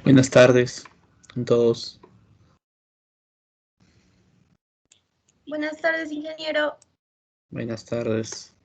Buenas tardes a todos. Buenas tardes, ingeniero. Buenas tardes.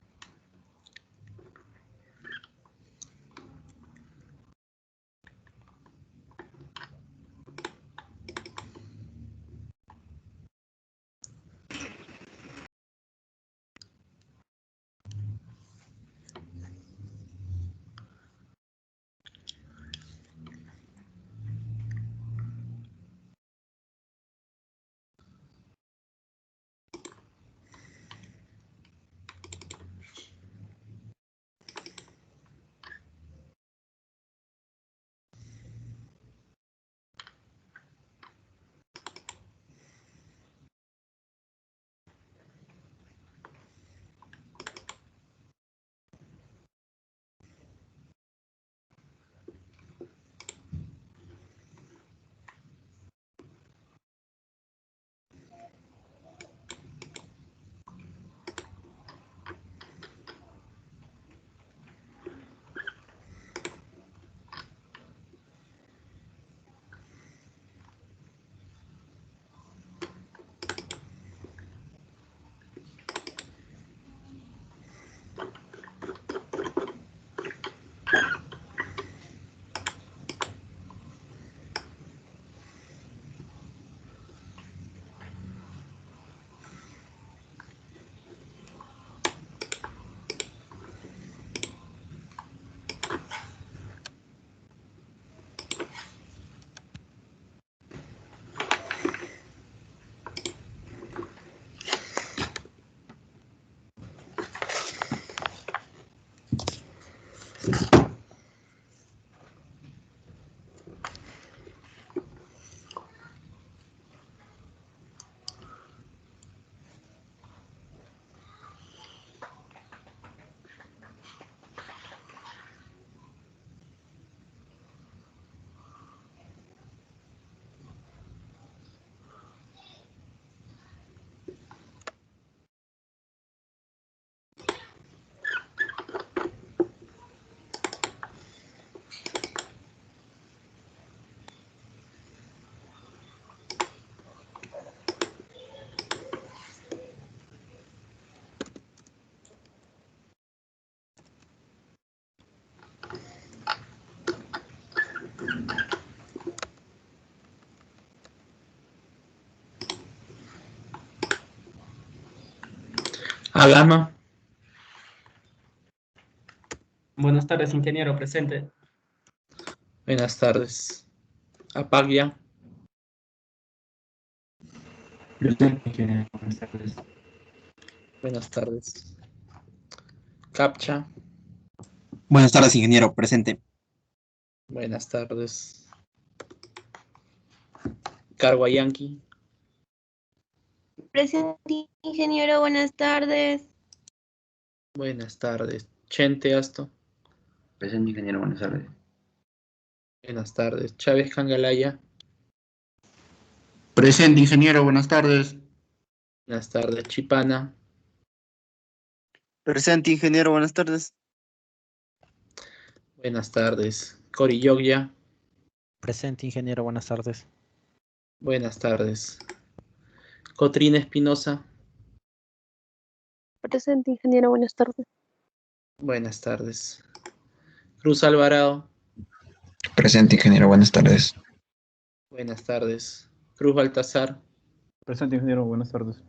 Agama. Buenas tardes, ingeniero, presente. Buenas tardes. Apagya. Presente, ingeniero. Buenas tardes. Buenas tardes. Captcha. Buenas tardes, ingeniero. Presente. Buenas tardes. Karwayanki. Presente, ingeniero. Buenas tardes. Buenas tardes. Chente Asto. Presente, ingeniero. Buenas tardes. Buenas tardes. Chávez Cangalaya. Presente, ingeniero, buenas tardes. Buenas tardes. Chipana. Presente, ingeniero. Buenas tardes. Buenas tardes. Corillogya. Presente, ingeniero, buenas tardes. Buenas tardes. Cotrina Espinosa. Presente, ingeniero, buenas tardes. Buenas tardes. Cruz Alvarado. Presente, ingeniero, buenas tardes. Buenas tardes. Cruz Baltazar. Presente, ingeniero, buenas tardes.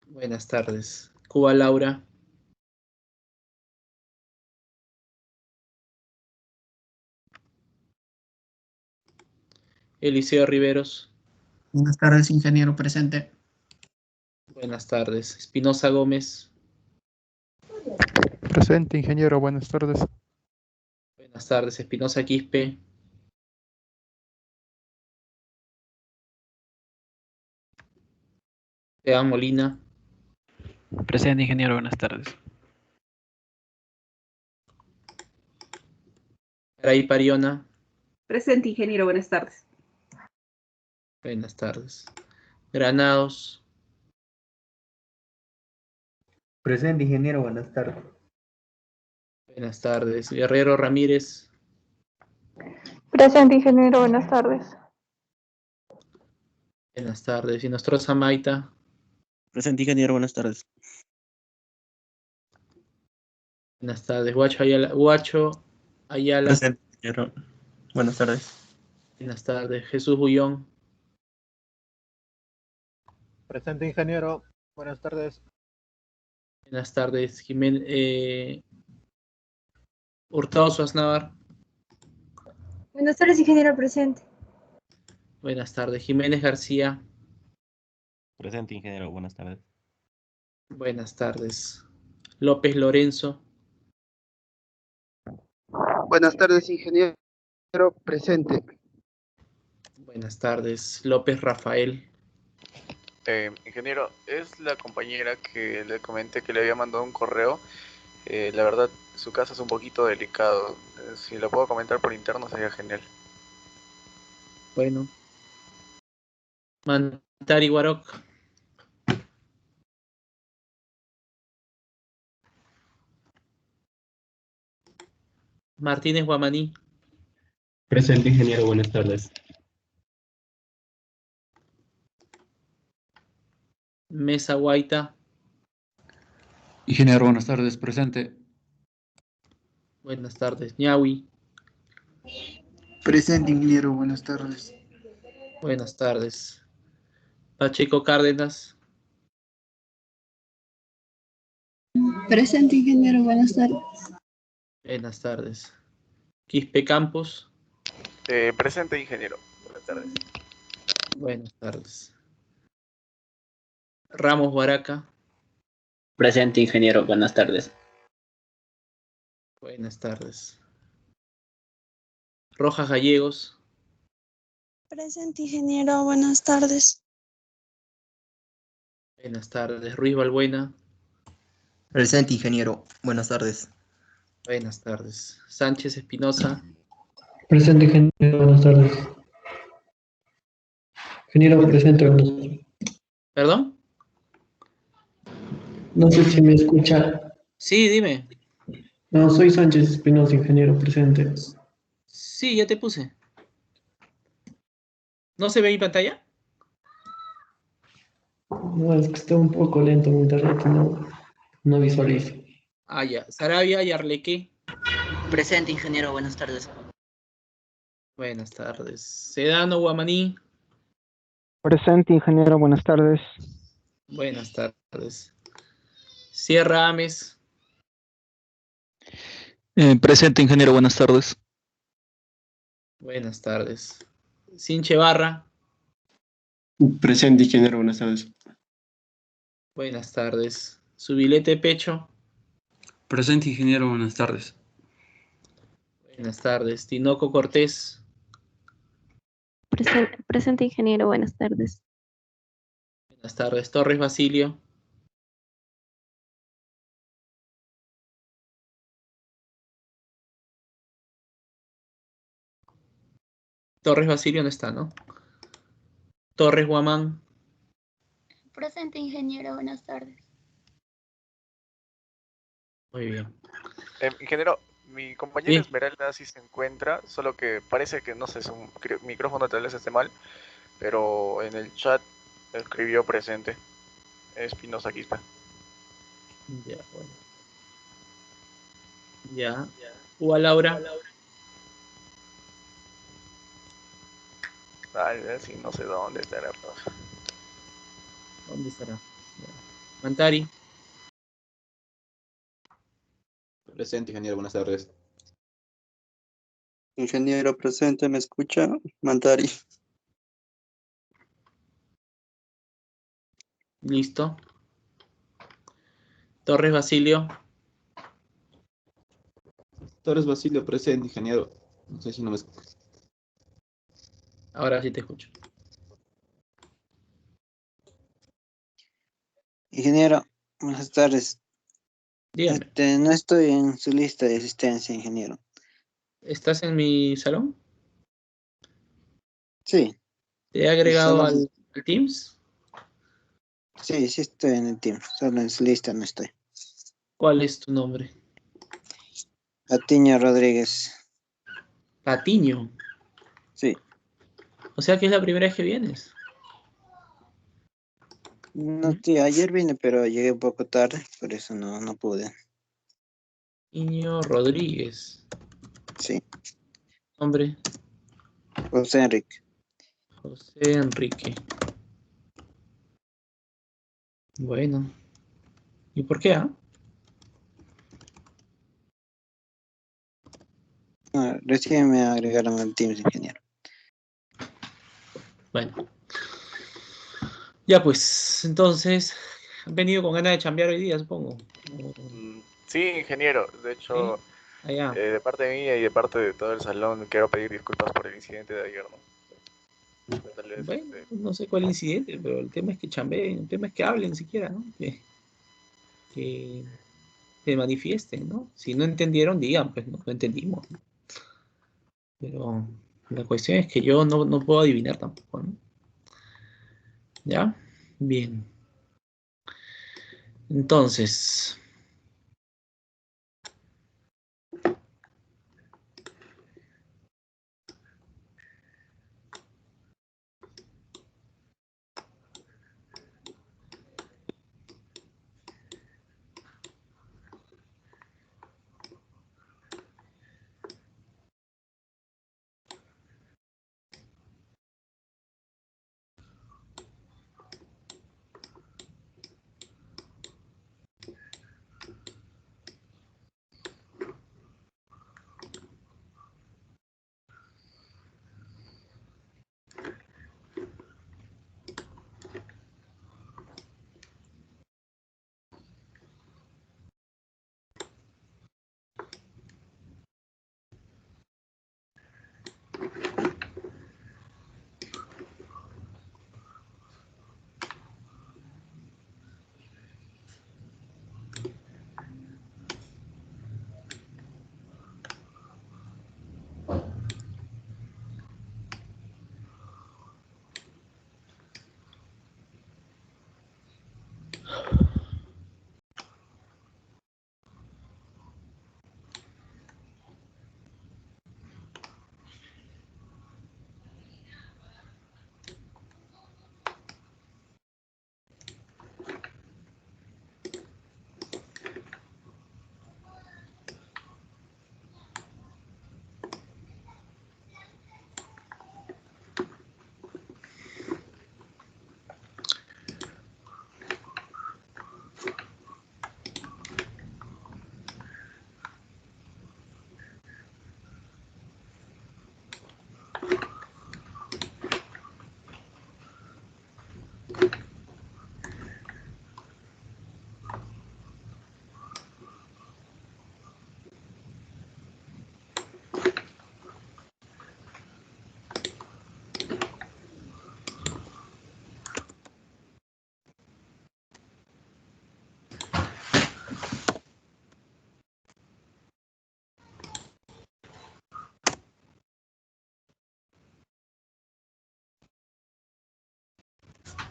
Buenas tardes. Cuba Laura. Eliseo Riveros. Buenas tardes, ingeniero, presente. Buenas tardes. Espinosa Gómez. Presente, ingeniero, buenas tardes. Buenas tardes. Espinosa Quispe. Esteban Molina. Presente, ingeniero, buenas tardes. Araí Pariona. Presente, ingeniero, buenas tardes. Buenas tardes. Granados. Presente, ingeniero, buenas tardes. Buenas tardes. Guerrero Ramírez. Presente, ingeniero, buenas tardes. Buenas tardes. Y nuestro Samaita. Presente, ingeniero, buenas tardes. Buenas tardes. Guacho Ayala. Presente, ingeniero. Buenas tardes. Buenas tardes. Jesús Bullón. Presente, ingeniero. Buenas tardes. Buenas tardes. Jiménez. Hurtado Suaznavar. Buenas tardes, ingeniero, presente. Buenas tardes. Jiménez García. Presente, ingeniero, buenas tardes. Buenas tardes. López Lorenzo. Buenas tardes, ingeniero. Presente. Buenas tardes. López Rafael. Ingeniero, es la compañera que le comenté que le había mandado un correo. La verdad, su caso es un poquito delicado. Si lo puedo comentar por interno sería genial. Bueno. Mantari Warok. Martínez Guamaní. Presente, ingeniero, buenas tardes. Mesa Guaita. Ingeniero, buenas tardes. Presente. Buenas tardes. Ñawi. Presente, ingeniero, buenas tardes. Buenas tardes. Pacheco Cárdenas. Presente, ingeniero, buenas tardes. Buenas tardes. Quispe Campos. Presente, ingeniero. Buenas tardes. Buenas tardes. Ramos Baraca. Presente, ingeniero. Buenas tardes. Buenas tardes. Rojas Gallegos. Presente, ingeniero, buenas tardes. Buenas tardes. Ruiz Balbuena. Presente, ingeniero, buenas tardes. Buenas tardes. Sánchez Espinosa. Presente, ingeniero, buenas tardes. Ingeniero, presente, buenas tardes. ¿Perdón? No sé si me escucha. Sí, dime. No, soy Sánchez Espinosa, ingeniero, presente. Sí, ya te puse. ¿No se ve mi pantalla? No, es que está un poco lento mi internet, no visualizo. Ah, ya. Sarabia y Arlequé. Presente, ingeniero, buenas tardes. Buenas tardes. Sedano Guamaní. Presente, ingeniero, buenas tardes. Buenas tardes. Sierra Ames. Presente, ingeniero, buenas tardes. Buenas tardes. Sinche Barra. Presente, ingeniero, buenas tardes. Buenas tardes. Subilete Pecho. Presente, ingeniero, buenas tardes. Buenas tardes. Tinoco Cortés. Presente, ingeniero, buenas tardes. Buenas tardes. Torres Basilio. Torres Basilio no está, ¿no? Torres Guamán. Presente, ingeniero, buenas tardes. Muy bien. Ingeniero, mi compañera Sí. Esmeralda sí se encuentra, solo que parece que, no sé, su micrófono tal vez esté mal, pero en el chat escribió presente. Espinosa Quispe. Ya, bueno. Ya. Ua Laura. Ay, sí, no sé dónde estará. ¿Dónde estará? Ya. Mantari. Presente, ingeniero, buenas tardes. Ingeniero, presente, ¿me escucha? Mantari. Listo. Torres Basilio. Torres Basilio, presente, ingeniero. No sé si no me escucha. Ahora sí te escucho. Ingeniero, buenas tardes. Dígame. No estoy en su lista de asistencia, ingeniero. ¿Estás en mi salón? Sí, ¿Te he agregado salón. al Teams? Sí estoy en el team, solo en su lista no estoy. ¿Cuál es tu nombre? Atiño Rodríguez. Patiño. Sí. O sea que es la primera vez que vienes. No, tío, ayer vine, pero llegué un poco tarde, por eso no pude. Iñigo Rodríguez. Sí. Nombre. José Enrique. José Enrique. Bueno. ¿Y por qué, ah? Recién me agregaron al Teams, ingeniero. Bueno. Ya pues, entonces, han venido con ganas de chambear hoy día, supongo. Sí, ingeniero. De hecho, de parte mía y de parte de todo el salón, quiero pedir disculpas por el incidente de ayer, ¿no? Tal vez, Bueno, no sé cuál incidente, pero el tema es que chambeen, el tema es que hablen siquiera, ¿no? Que se manifiesten, ¿no? Si no entendieron, digan, pues no entendimos, ¿no? Pero la cuestión es que yo no puedo adivinar tampoco, ¿no? ¿Ya? Bien. Entonces,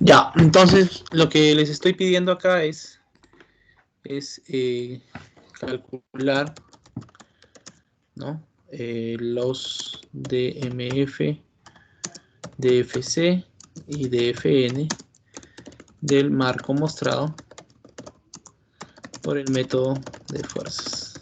ya, entonces lo que les estoy pidiendo acá es calcular, ¿no? Los DMF, DFC y DFN del marco mostrado por el método de fuerzas.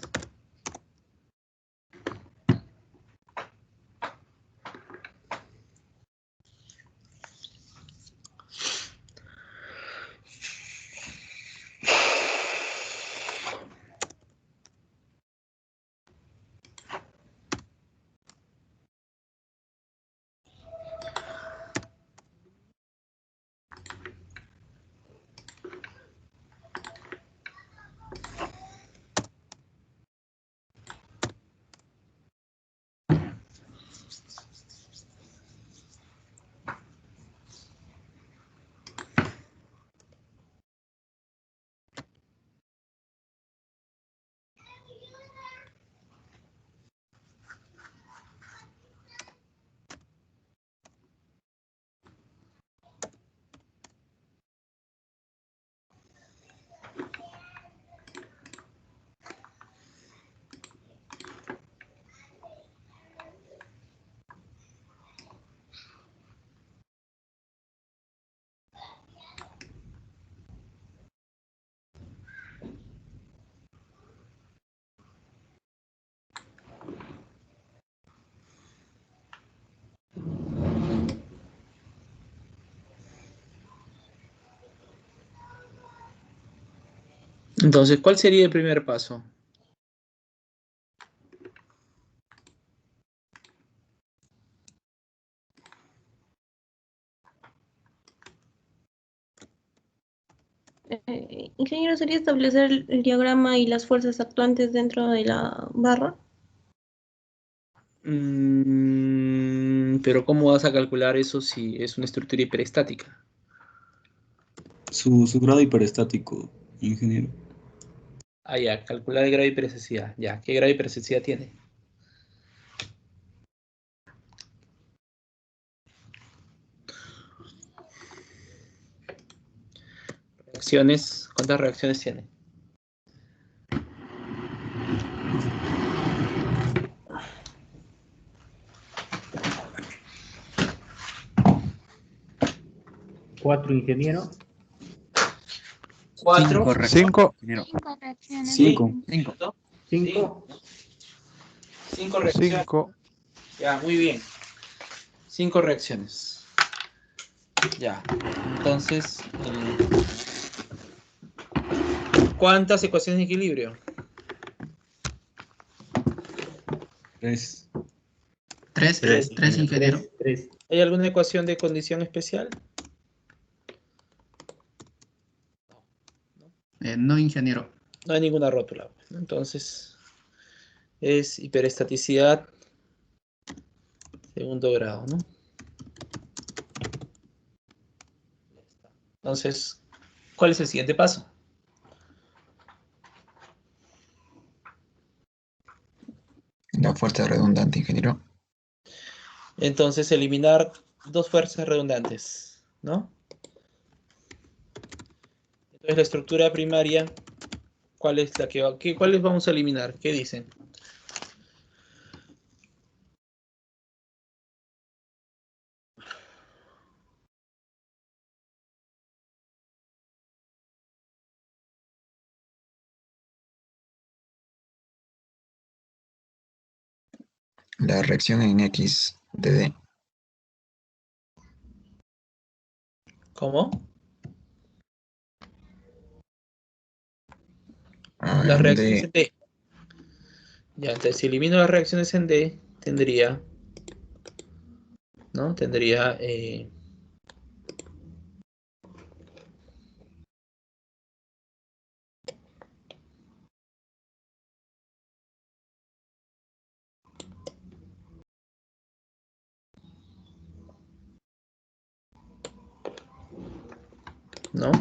Entonces, ¿cuál sería el primer paso? Ingeniero, ¿sería establecer el diagrama y las fuerzas actuantes dentro de la barra? Pero ¿cómo vas a calcular eso si es una estructura hiperestática? Su grado hiperestático, ingeniero. Ah, ya, calcular el grado de hiperestaticidad. Ya, ¿qué grado de hiperestaticidad tiene? Reacciones, ¿cuántas reacciones tiene? Cuatro, ingeniero. Cuatro. Cinco. Cinco reacciones. Cinco. Cinco reacciones. Cinco. Ya, muy bien. 5 reacciones. Ya. Entonces, ¿cuántas ecuaciones de equilibrio? 3. Tres, ingeniero. Tres. ¿Hay alguna ecuación de condición especial? No, ingeniero. No hay ninguna rótula. Entonces, es hiperestaticidad segundo grado, ¿no? Entonces, ¿cuál es el siguiente paso? La fuerza redundante, ingeniero. Entonces, eliminar dos fuerzas redundantes, ¿no? Entonces, la estructura primaria, ¿cuál es la que va? ¿Cuáles vamos a eliminar? ¿Qué dicen? La reacción en X de D. ¿Cómo? Las En reacciones D. en D. Ya, entonces si elimino las reacciones en D, tendría, ¿no? Tendría, ¿no?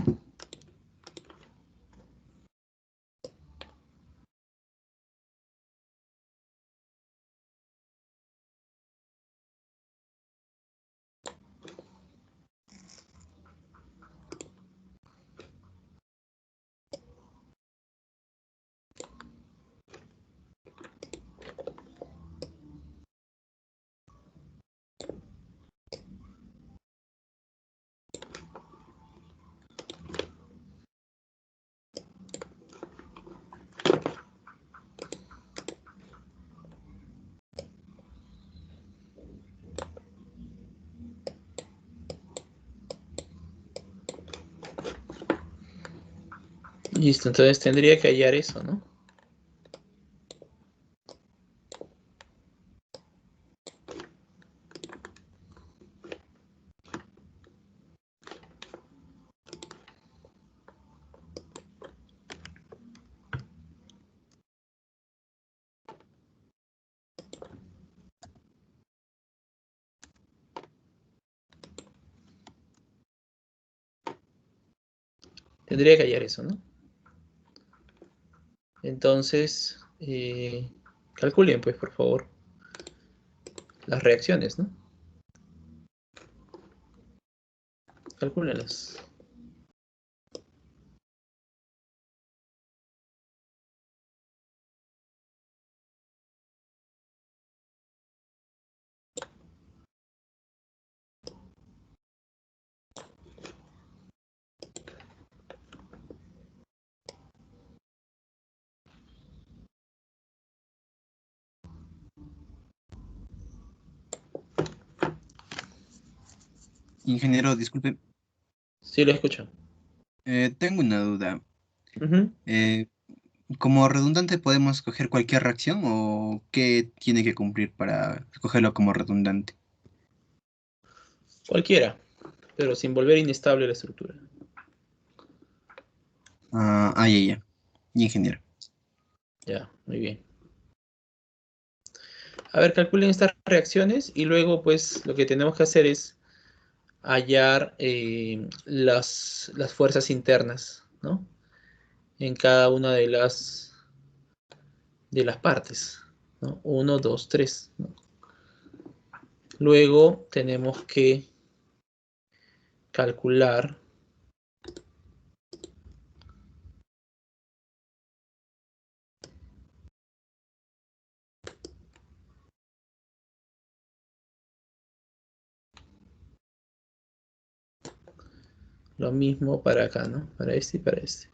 Listo, entonces tendría que hallar eso, ¿no? Tendría que hallar eso, ¿no? Entonces, calculen, pues, por favor, las reacciones, ¿no? Calcúlenlas. Ingeniero, disculpe. Sí, lo escucho. Tengo una duda. Ujú. ¿Como redundante podemos escoger cualquier reacción o qué tiene que cumplir para escogerlo como redundante? Cualquiera, pero sin volver inestable la estructura. Ya. Y ingeniero. Ya, muy bien. A ver, calculen estas reacciones y luego pues lo que tenemos que hacer es hallar las fuerzas internas, ¿no? En cada una de las partes, ¿no? 1, 2, 3, ¿no? Luego tenemos que calcular lo mismo para acá, ¿no? Para este y para este.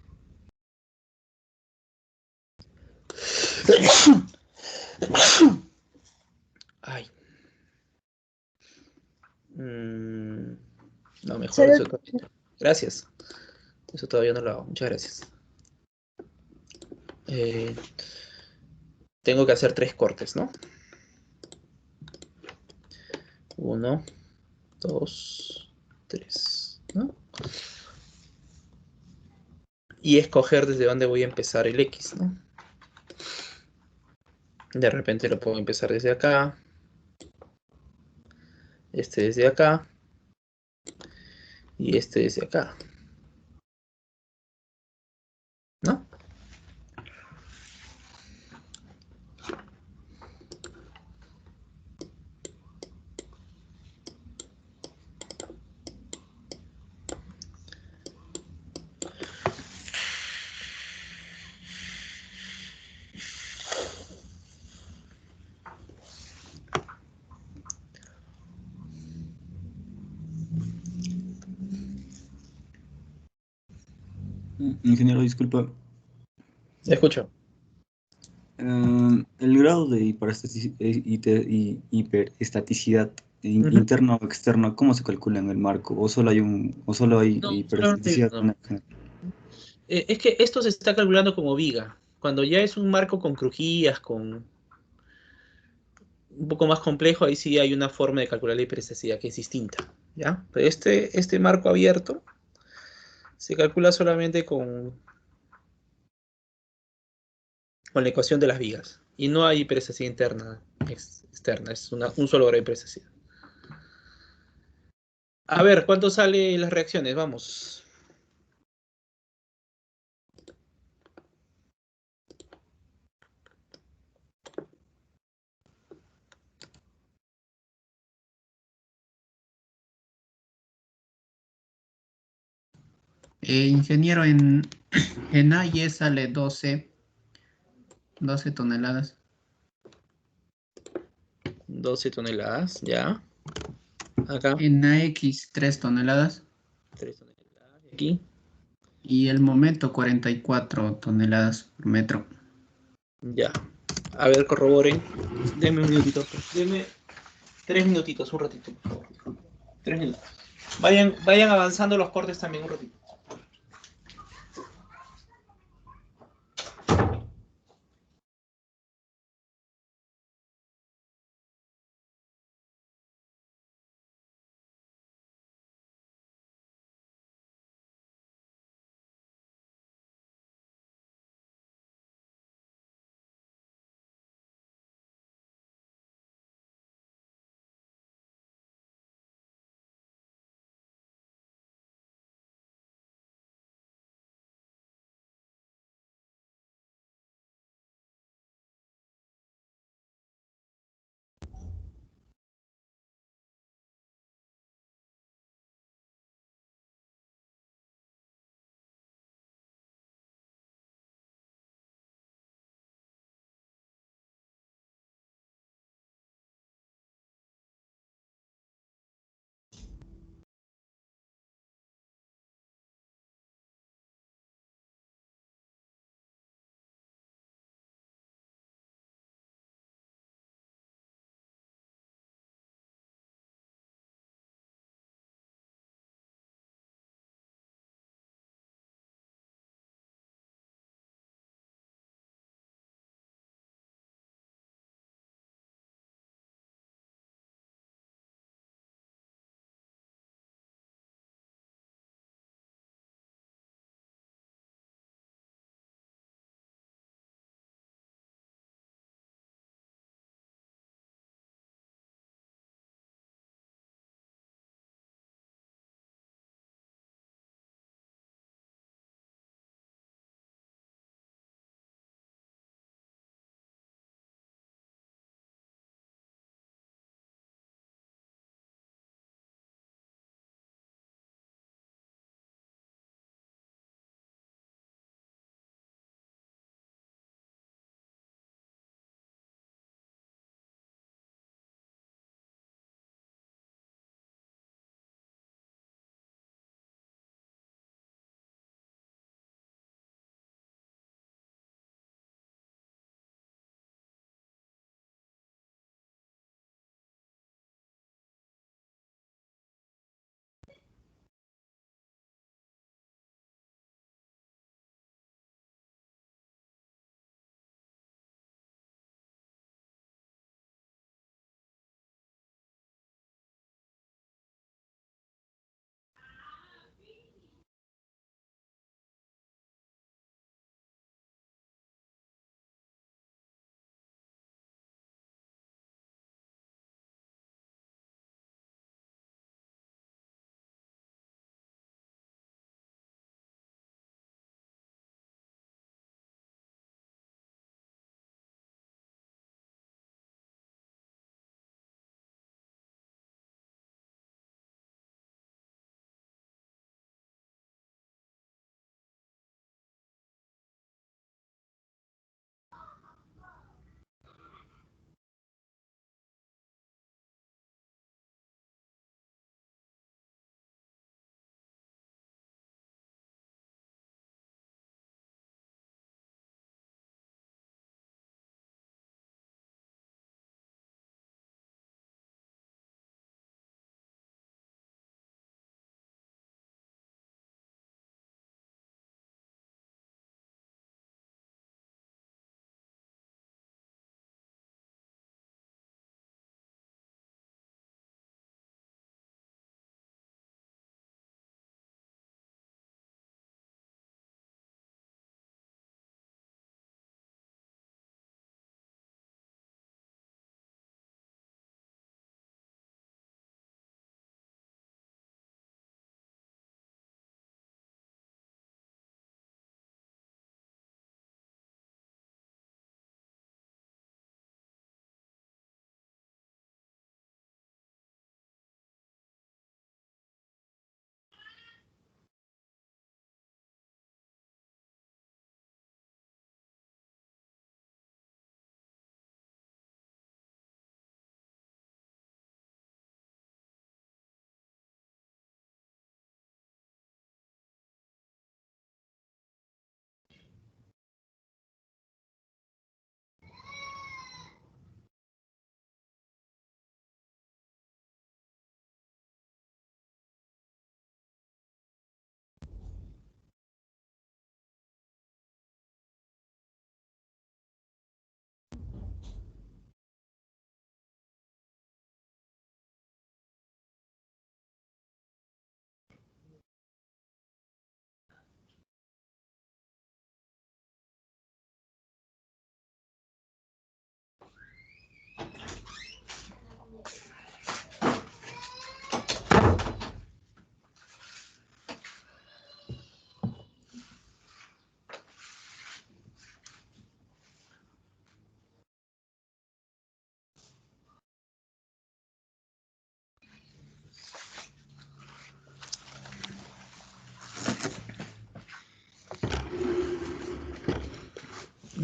Ay. No, mejor eso todavía no. Gracias. Eso todavía no lo hago. Muchas gracias. Tengo que hacer 3 cortes, ¿no? 1, 2, 3, ¿no? Y escoger desde dónde voy a empezar el X, ¿no? De repente lo puedo empezar desde acá. Este desde acá. Y este desde acá. ¿No? Ingeniero, disculpa. Escucho. El grado de hiperestaticidad Ujú. interna o externa, ¿cómo se calcula en el marco? ¿O solo hay No, hiperestaticidad? no. Es que esto se está calculando como viga. Cuando ya es un marco con crujías, con un poco más complejo, ahí sí hay una forma de calcular la hiperestasticidad que es distinta, ¿ya? Pero este marco abierto se calcula solamente con la ecuación de las vigas. Y no hay hiperestasticidad interna, externa, es un solo grado de hiperestasticidad. A ver, ¿cuánto sale las reacciones? Vamos. Ingeniero, en A y E sale 12 toneladas. 12 toneladas, ya. Acá. En AX 3 toneladas. 3 toneladas. Aquí. Y el momento 44 toneladas por metro. Ya. A ver, corroboren. Denme un minutito. Denme 3 minutitos, un ratito, por favor. 3 minutos. Vayan avanzando los cortes también un ratito.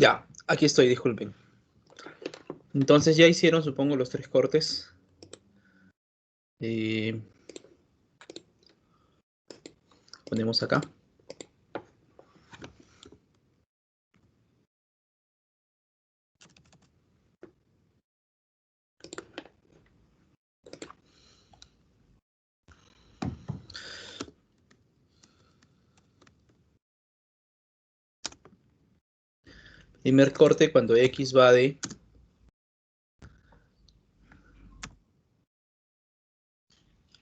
Ya, aquí estoy, disculpen. Entonces ya hicieron, supongo, los 3 cortes. Ponemos acá. Primer corte cuando X va de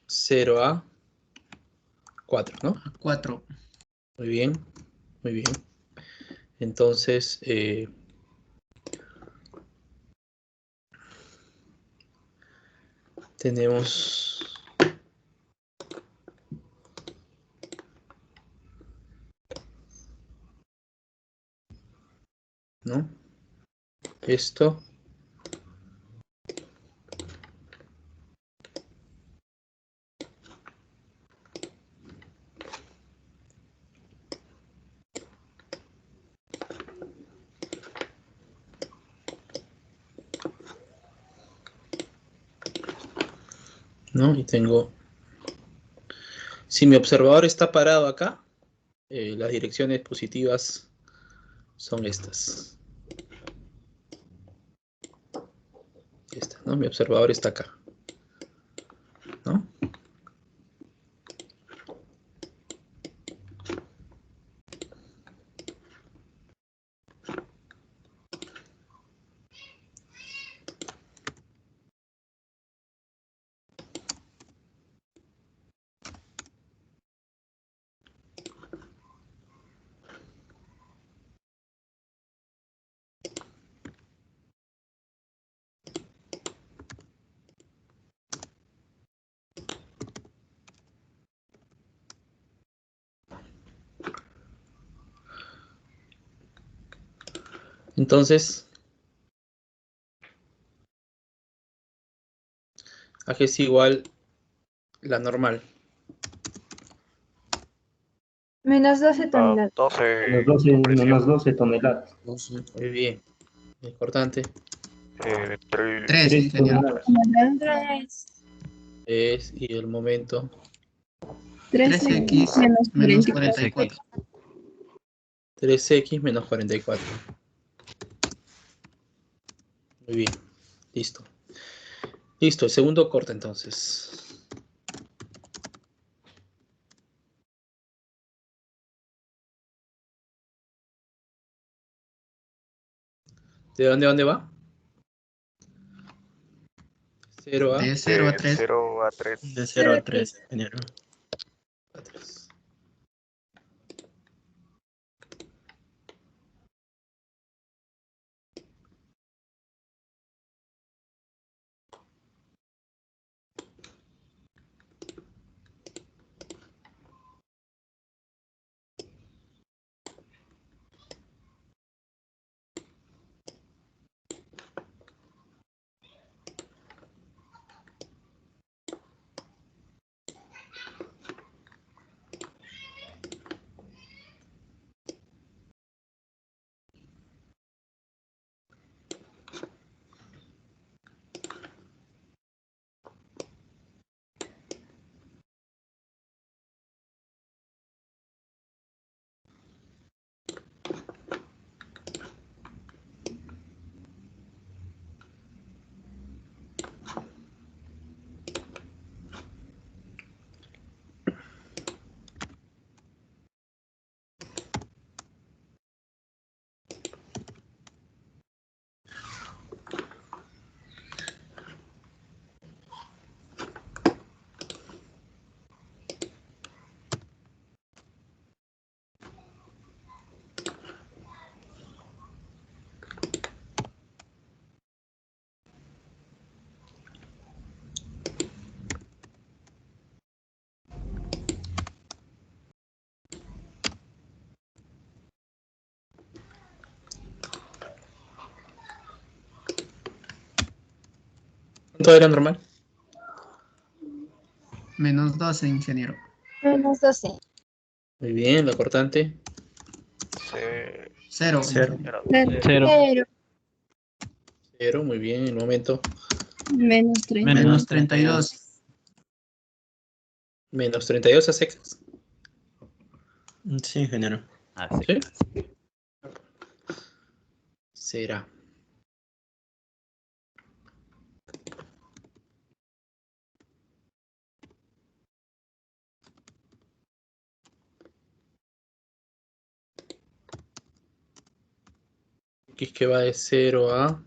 0 a 4, ¿no? 4. Muy bien, muy bien. Entonces, tenemos ¿no? Esto. ¿No? Y tengo, si mi observador está parado acá, las direcciones positivas son estas. Esta, ¿no? Mi observador está acá, ¿no? Entonces, aquí es igual la normal. Menos 12 toneladas. 12. Menos 12 toneladas. Muy bien. Importante. 3, ingeniero. Es, y el momento. 3x menos 44. 3x menos 44. Muy bien. Listo. Listo, el segundo corte entonces. ¿De dónde va? 0 a... De 0 a 3. 0 a 3. De 0 a 3, ingeniero. A 3. ¿Cuánto era normal? Menos 12, ingeniero. Menos 12. Muy bien, la cortante. Cero. Cero. Cero. Cero, muy bien, el momento. Menos 30. Menos 32. Menos 32 a secas. Sí, ingeniero. ¿Sí? Será. X que va de 0 a...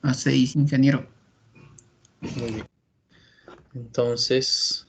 A 6, ingeniero. Muy bien. Entonces...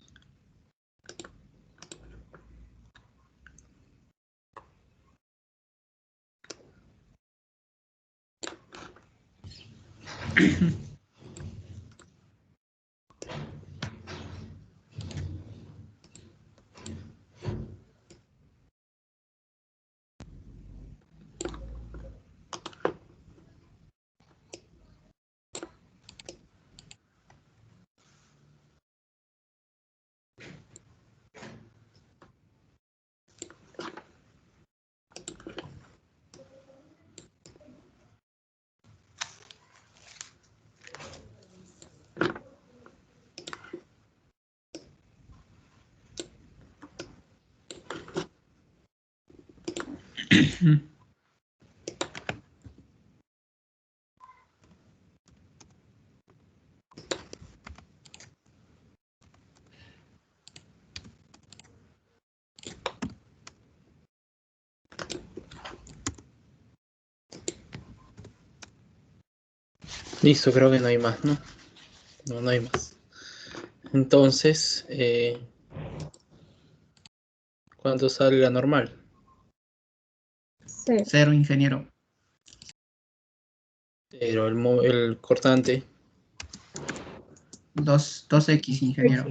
Listo, creo que no hay más, ¿no? No, no hay más. Entonces, ¿cuánto sale la normal? Cero, ingeniero. Pero el cortante, 2x, ingeniero.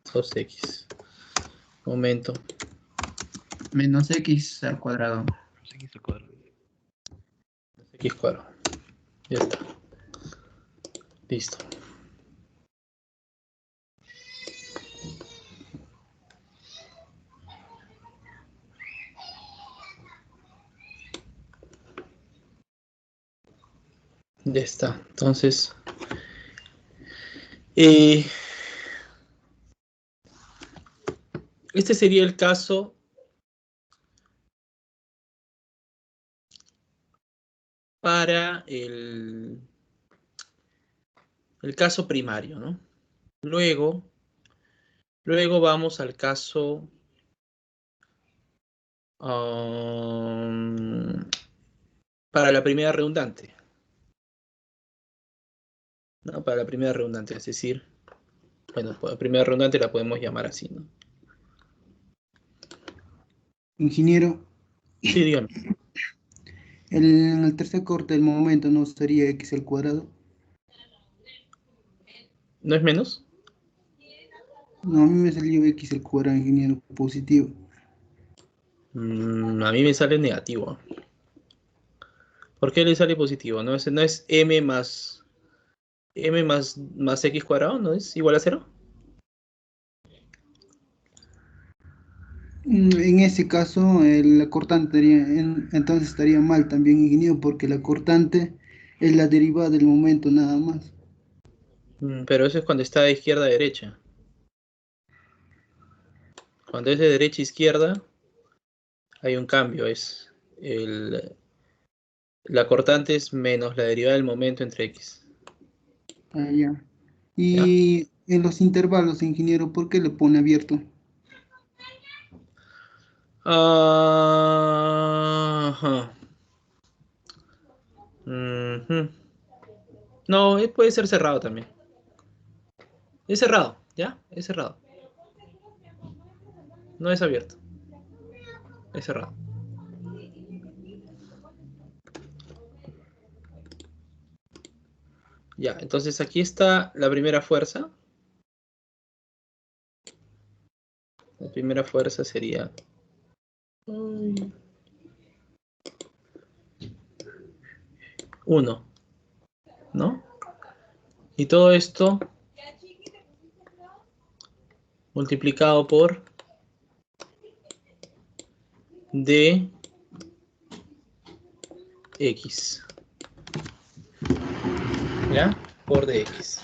2x. Momento. Menos x al cuadrado. X cuadrado. Ya está. Listo. Ya está. Entonces, este sería el caso para el caso primario, ¿no? Luego vamos al caso para la primera redundante. ¿No? Para la primera redundante, es decir, bueno, la primera redundante la podemos llamar así, ¿no? Ingeniero, Sí, dígame. en el tercer corte del momento no sería x al cuadrado. ¿No es menos? No, a mí me salió x al cuadrado, ingeniero, positivo. A mí me sale negativo. ¿Por qué le sale positivo? ¿No es m más x cuadrado? ¿No es igual a 0? En ese caso, la cortante entonces estaría mal también, ingeniero, porque la cortante es la derivada del momento nada más. Pero eso es cuando está de izquierda a derecha. Cuando es de derecha a izquierda, hay un cambio. La cortante es menos la derivada del momento entre x. Ah, ya. Y en los intervalos, ingeniero, ¿por qué le pone abierto? Ajá. Ujú. No, puede ser cerrado también. Es cerrado, ¿ya? Es cerrado. No es abierto. Es cerrado. Ya, entonces aquí está la primera fuerza. La primera fuerza sería... 1, ¿no? Y todo esto multiplicado por de X. ¿Ya? Por dx.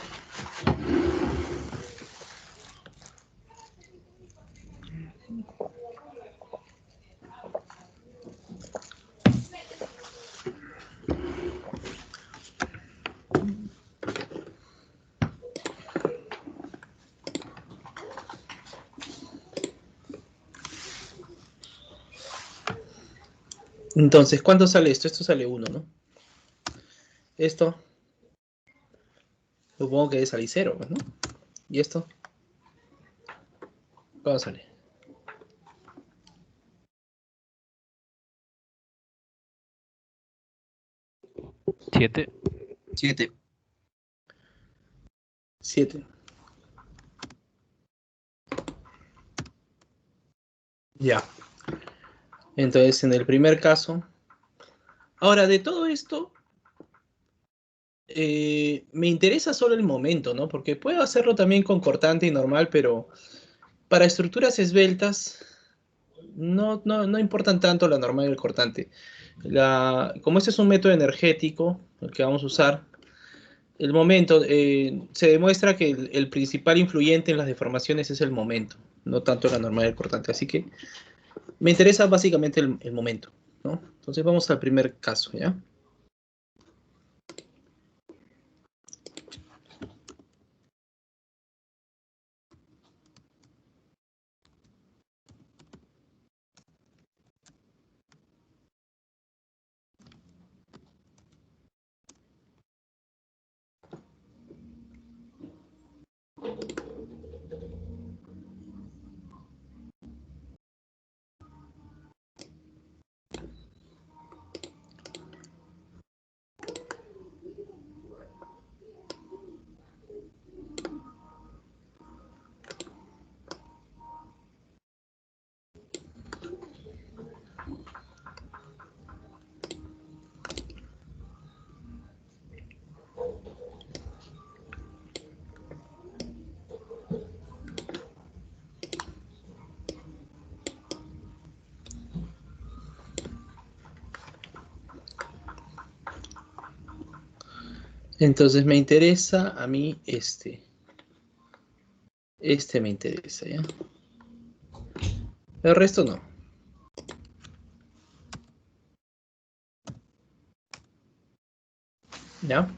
Entonces, ¿cuánto sale esto? Esto sale 1, ¿no? Esto, supongo que debe salir 0, pues, ¿no? ¿Y esto? ¿Cuánto sale? 7. 7. 7. Ya. Entonces, en el primer caso... Ahora, de todo esto, me interesa solo el momento, ¿no? Porque puedo hacerlo también con cortante y normal, pero para estructuras esbeltas no importan tanto la normal y el cortante. Como este es un método energético, el que vamos a usar, el momento, se demuestra que el principal influyente en las deformaciones es el momento, no tanto la normal y el cortante. Así que me interesa básicamente el momento, ¿no? Entonces vamos al primer caso, ¿ya? Entonces me interesa a mí este. Este me interesa, ¿ya? El resto no. ¿Ya?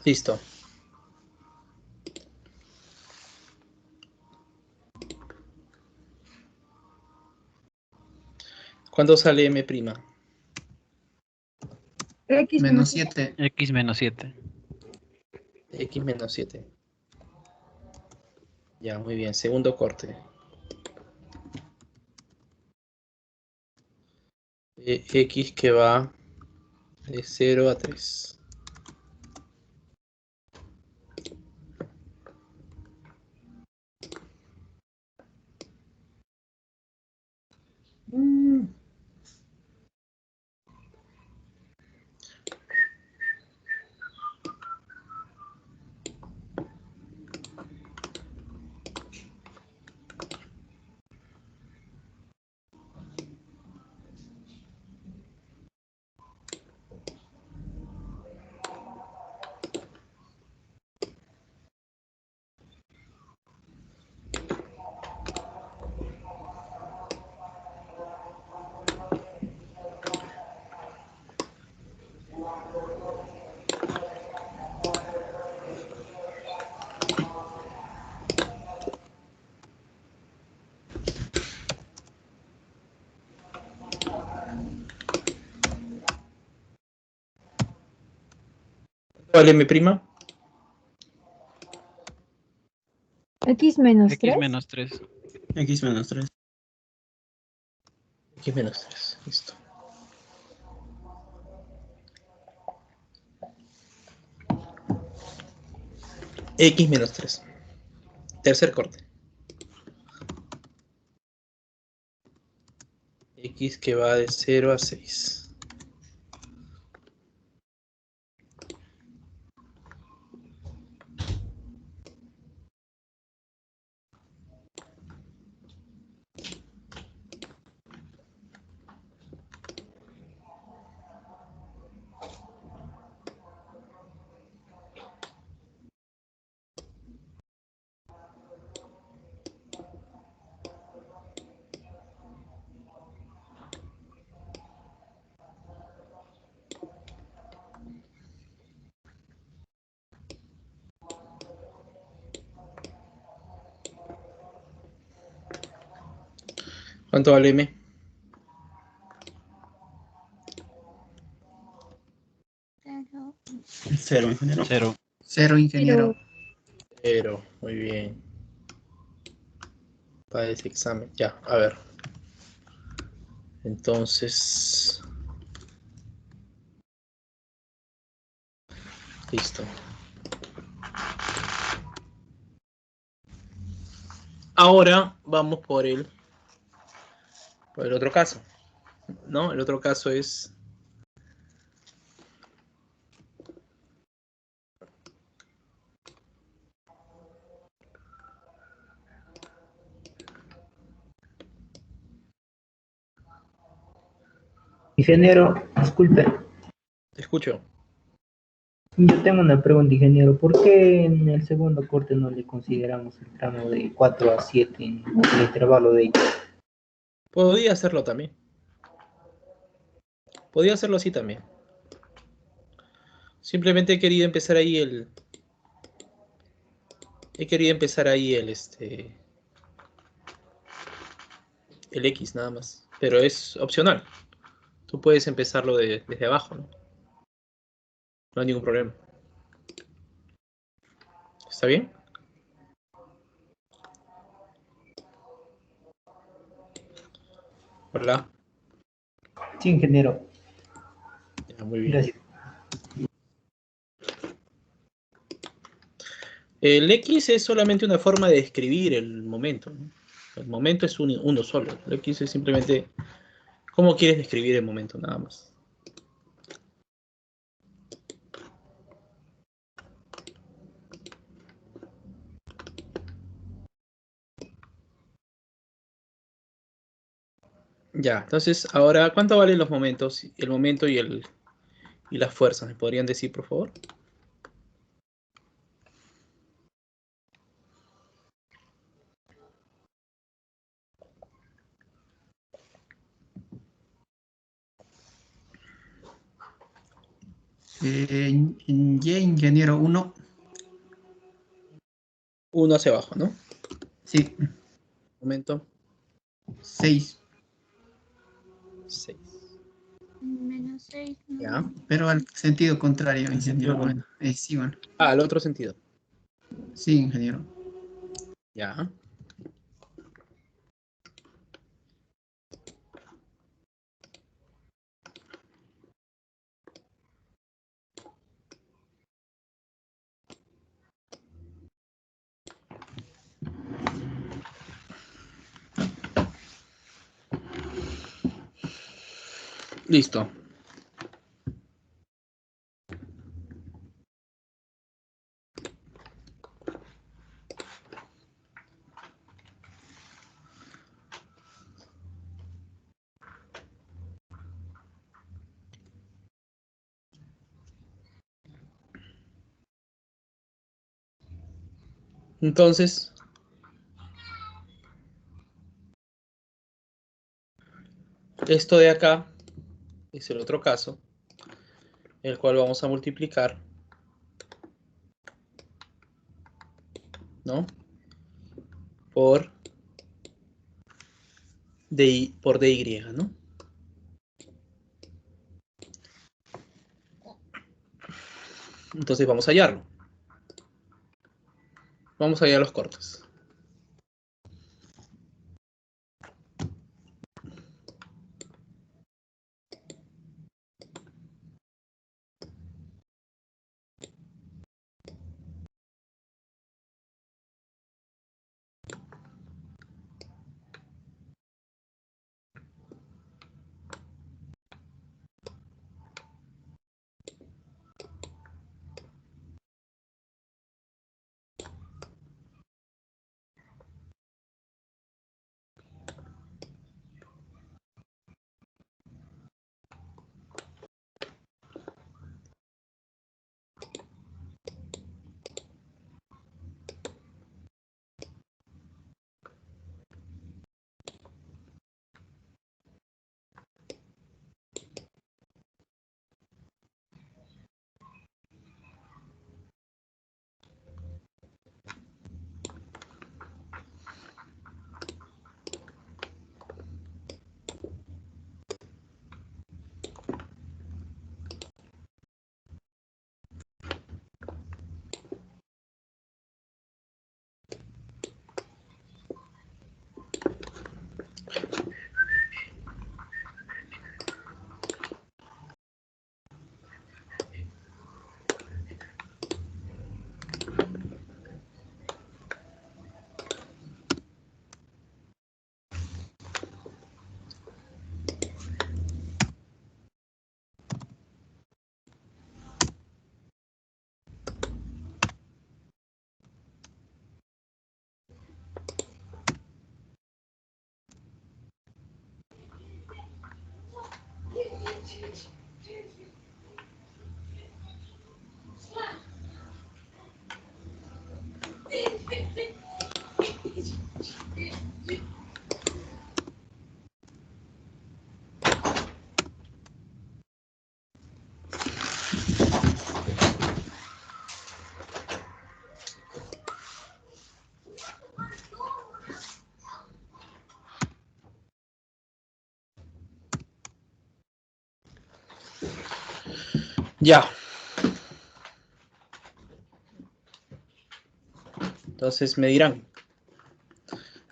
Listo. ¿Cuánto sale M'? X Menos 7. X menos 7. X menos 7. Ya, muy bien. Segundo corte. X que va de 0 a 3. ¿Vale M'? X menos X 3. menos 3. X menos 3. X menos 3. Listo. X menos 3. Tercer corte. X que va de 0 a 6. ¿Cuánto vale M? Cero, ingeniero. Cero. Cero, ingeniero. Cero, muy bien. Para ese examen, ya, a ver. Entonces... Listo. Ahora vamos por el otro caso, ¿no? El otro caso es... Ingeniero, disculpe, Te escucho. yo tengo una pregunta, ingeniero. ¿Por qué en el segundo corte no le consideramos el tramo de 4 a 7 en el intervalo de X? Podía hacerlo también. Podía hacerlo así también. Simplemente he querido empezar ahí el... He querido empezar ahí el X nada más. Pero es opcional. Tú puedes empezarlo desde abajo, ¿no? No hay ningún problema. ¿Está bien? Hola. Sí, ingeniero. Ya, muy bien. Gracias. El X es solamente una forma de describir el momento, ¿no? El momento es uno solo. El X es simplemente cómo quieres describir el momento, nada más. Ya, entonces ahora, ¿cuánto valen los momentos? El momento y las fuerzas, ¿me podrían decir, por favor? En Y, ingeniero, 1. Uno hacia abajo, ¿no? Sí. Momento. 6. 6. Menos 6. Ya. Pero al sentido contrario, En ingeniero. sentido Bueno, sí, bueno. Ah, al otro sentido. Sí, ingeniero. Ya. Listo. Entonces, esto de acá es el otro caso, el cual vamos a multiplicar, ¿no? Por dy, ¿no? Entonces vamos a hallarlo. Vamos a hallar los cortes. Ya. Entonces me dirán,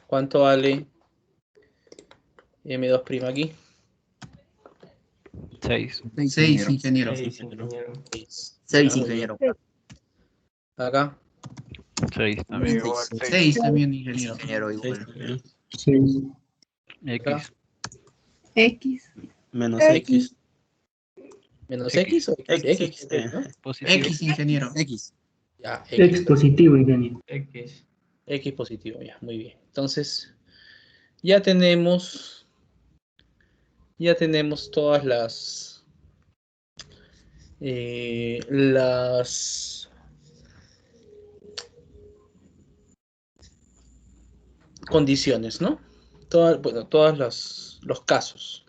¿cuánto vale M2' aquí? 6. 6, ingeniero. 6, ingeniero. Acá. 6 también. 6 también, ingeniero. Ingeniero igual. X. X. Menos X. ¿Menos X o X? ¿No? Positivo. X, ingeniero. X. Ya, X positivo, ingeniero. X positivo, ya, muy bien. Entonces, ya tenemos todas las condiciones, ¿no? Todos los casos.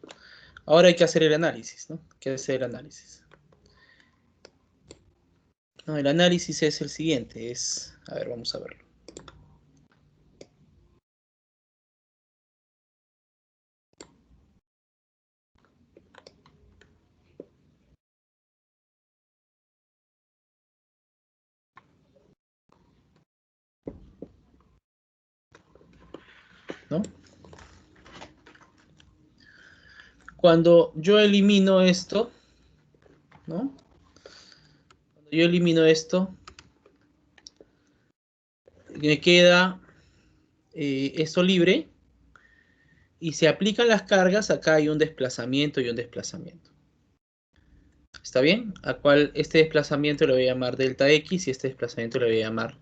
Ahora hay que hacer el análisis, ¿no? Hay que hacer el análisis. No, el análisis es el siguiente, a ver, vamos a verlo. ¿No? Cuando yo elimino esto, ¿no? Cuando yo elimino esto, me queda esto libre y se aplican las cargas. Acá hay un desplazamiento y un desplazamiento. ¿Está bien? Este desplazamiento lo voy a llamar delta X y este desplazamiento lo voy a llamar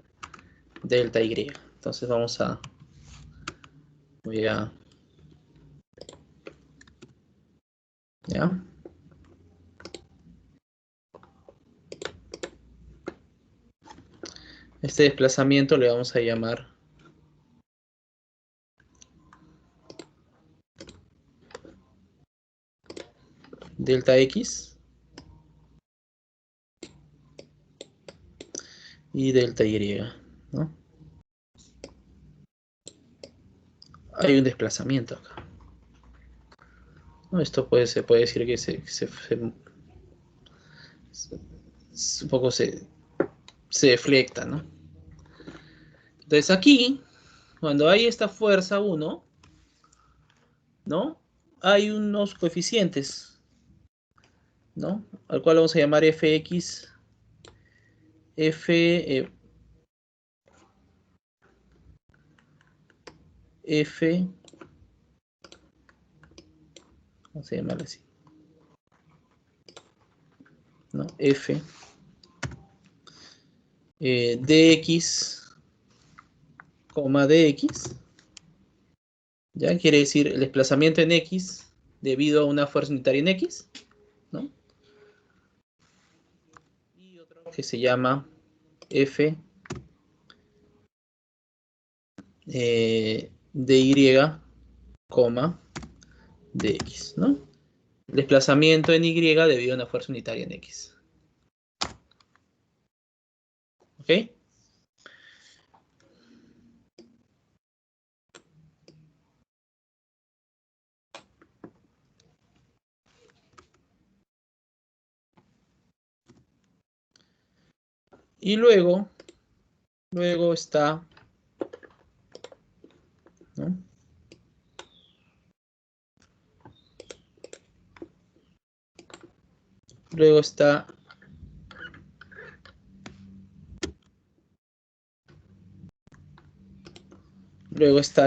delta Y. Entonces ¿ya? Este desplazamiento le vamos a llamar delta X y delta Y, ¿no? Hay un desplazamiento acá. ¿No? Esto se puede decir que un poco se deflecta, ¿no? Entonces aquí, cuando hay esta fuerza 1, ¿no? Hay unos coeficientes, ¿no? Al cual vamos a llamar Fx, F, vamos a llamarle así, ¿no? F, dx, dx, ya quiere decir el desplazamiento en x debido a una fuerza unitaria en x, ¿no? Y otro que se llama F dy, dx, ¿no? El desplazamiento en y debido a una fuerza unitaria en x. ¿Ok? Y luego está, ¿no? Luego está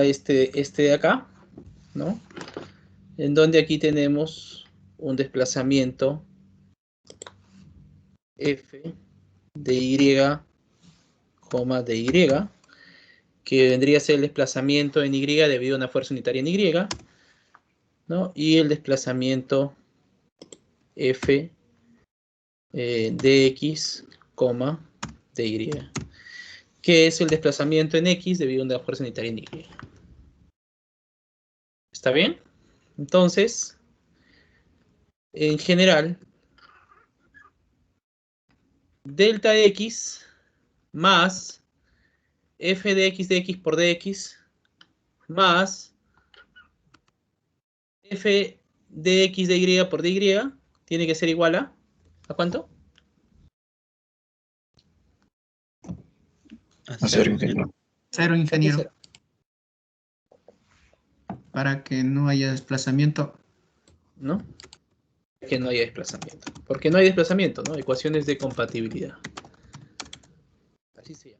este de acá, ¿no? En donde aquí tenemos un desplazamiento F de Y, dy, que vendría a ser el desplazamiento en Y debido a una fuerza unitaria en Y, ¿no? Y el desplazamiento f de x, de y, que es el desplazamiento en x debido a una fuerza unitaria en y. ¿Está bien? Entonces, en general, delta x más f de x por dx más f de x de y por dy tiene que ser igual ¿a cuánto? A cero, ingeniero. Cero, ingeniero. Para que no haya desplazamiento. ¿No? Que no haya desplazamiento. Porque no hay desplazamiento, ¿no? Ecuaciones de compatibilidad. Así se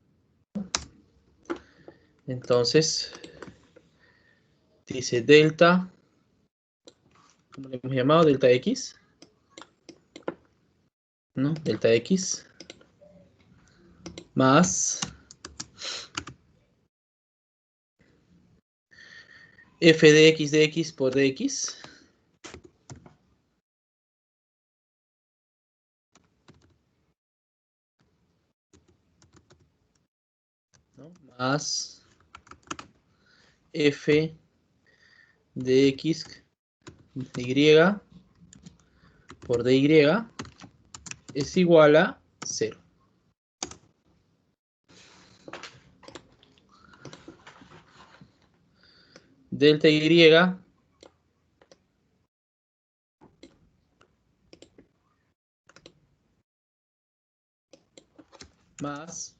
llama. Entonces, dice delta, ¿cómo le hemos llamado? Delta x. ¿No? Delta x más f de x por dx ¿no? Más f de x de y por dy es igual a 0. Delta y más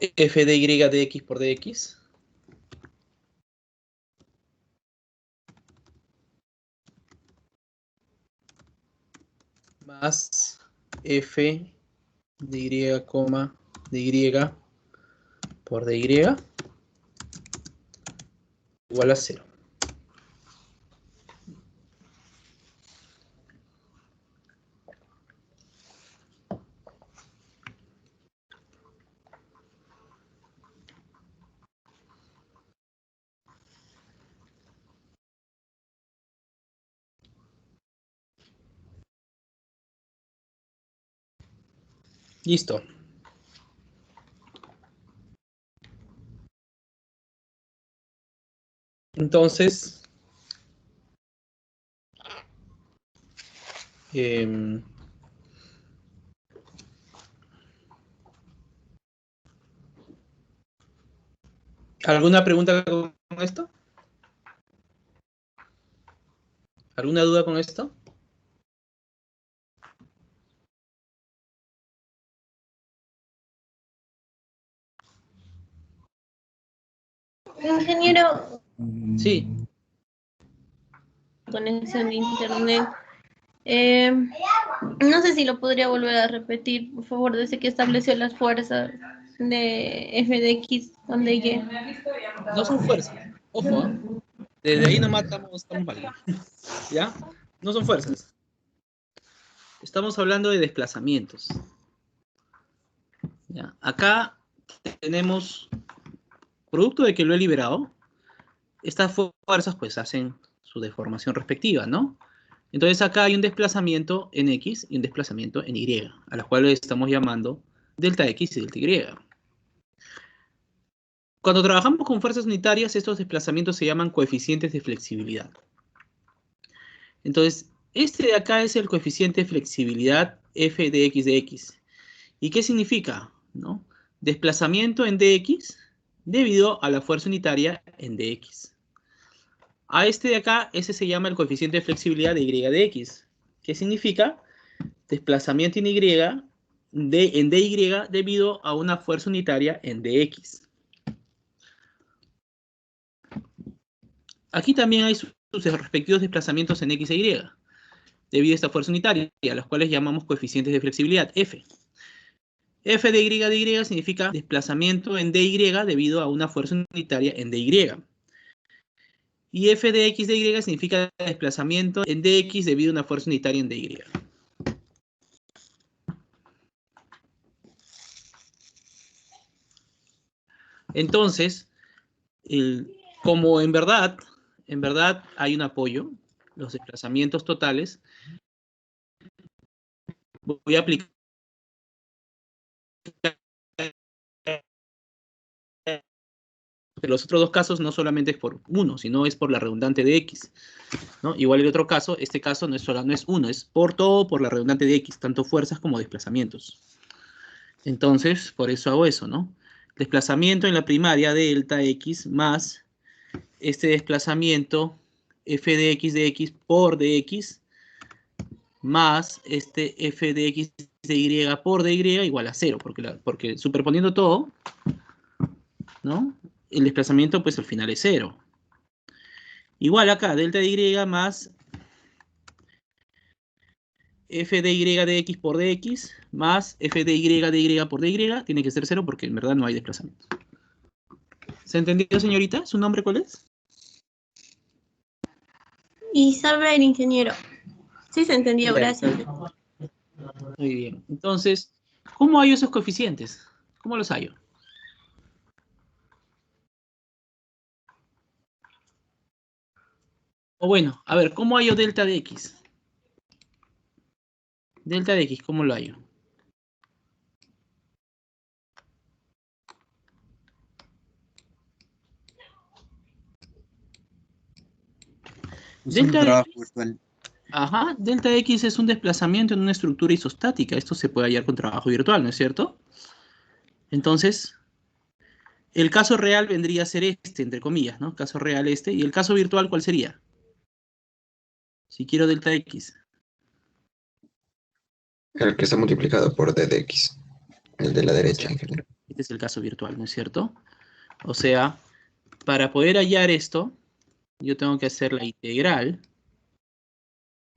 f de y de x por dx más f de y, de y por dy igual a 0. Listo. Entonces, ¿alguna pregunta con esto? ¿Alguna duda con esto? Ingeniero, Sí. conexión de internet. No sé si lo podría volver a repetir, por favor, desde que estableció las fuerzas de f de x con dy. No son fuerzas. Ojo, ¿eh? Desde ahí nomás estamos mal. ¿Ya? No son fuerzas. Estamos hablando de desplazamientos. ¿Ya? Acá tenemos, producto de que lo he liberado, estas fuerzas pues hacen su deformación respectiva, ¿no? Entonces acá hay un desplazamiento en X y un desplazamiento en Y, a las cuales estamos llamando delta X y delta Y. Cuando trabajamos con fuerzas unitarias, estos desplazamientos se llaman coeficientes de flexibilidad. Entonces, este de acá es el coeficiente de flexibilidad f de x. ¿Y qué significa? ¿No? Desplazamiento en dx debido a la fuerza unitaria en dx. A este de acá, ese se llama el coeficiente de flexibilidad de y de x. ¿Qué significa? Desplazamiento en y dy debido a una fuerza unitaria en dx. Aquí también hay sus respectivos desplazamientos en x e y, debido a esta fuerza unitaria, a las cuales llamamos coeficientes de flexibilidad, f. F de y significa desplazamiento en dy debido a una fuerza unitaria en dy. Y f de x de y significa desplazamiento en dx debido a una fuerza unitaria en dy. Entonces, como en verdad hay un apoyo, los desplazamientos totales, voy a aplicar los otros dos casos no solamente es por uno, sino es por la redundante de X, ¿no? Igual el otro caso, este caso no es uno, es por todo por la redundante de X, tanto fuerzas como desplazamientos. Entonces, por eso hago eso, ¿no? Desplazamiento en la primaria delta X más este desplazamiento f de X por dx más este f de X de Y por dy igual a 0, porque superponiendo todo, ¿no? El desplazamiento pues al final es 0. Igual acá, delta de Y más f de Y de X por dx más f de Y por dy tiene que ser 0 porque en verdad no hay desplazamiento. ¿Se entendió, señorita? ¿Su nombre cuál es? Isabel, ingeniero. Sí se entendió, Ya, gracias. Muy bien. Entonces, ¿cómo hallo esos coeficientes? ¿Cómo los hallo? O bueno, a ver, ¿cómo hallo delta de X? Delta de X, ¿cómo lo hallo? Delta de X, ajá, delta de X es un desplazamiento en una estructura isostática. Esto se puede hallar con trabajo virtual, ¿no es cierto? Entonces, el caso real vendría a ser este, entre comillas, ¿no? Caso real este. ¿Y el caso virtual cuál sería? Si quiero delta X. El que está multiplicado por d de x. El de la derecha, ingeniero. Este es el caso virtual, ¿no es cierto? O sea, para poder hallar esto, yo tengo que hacer la integral.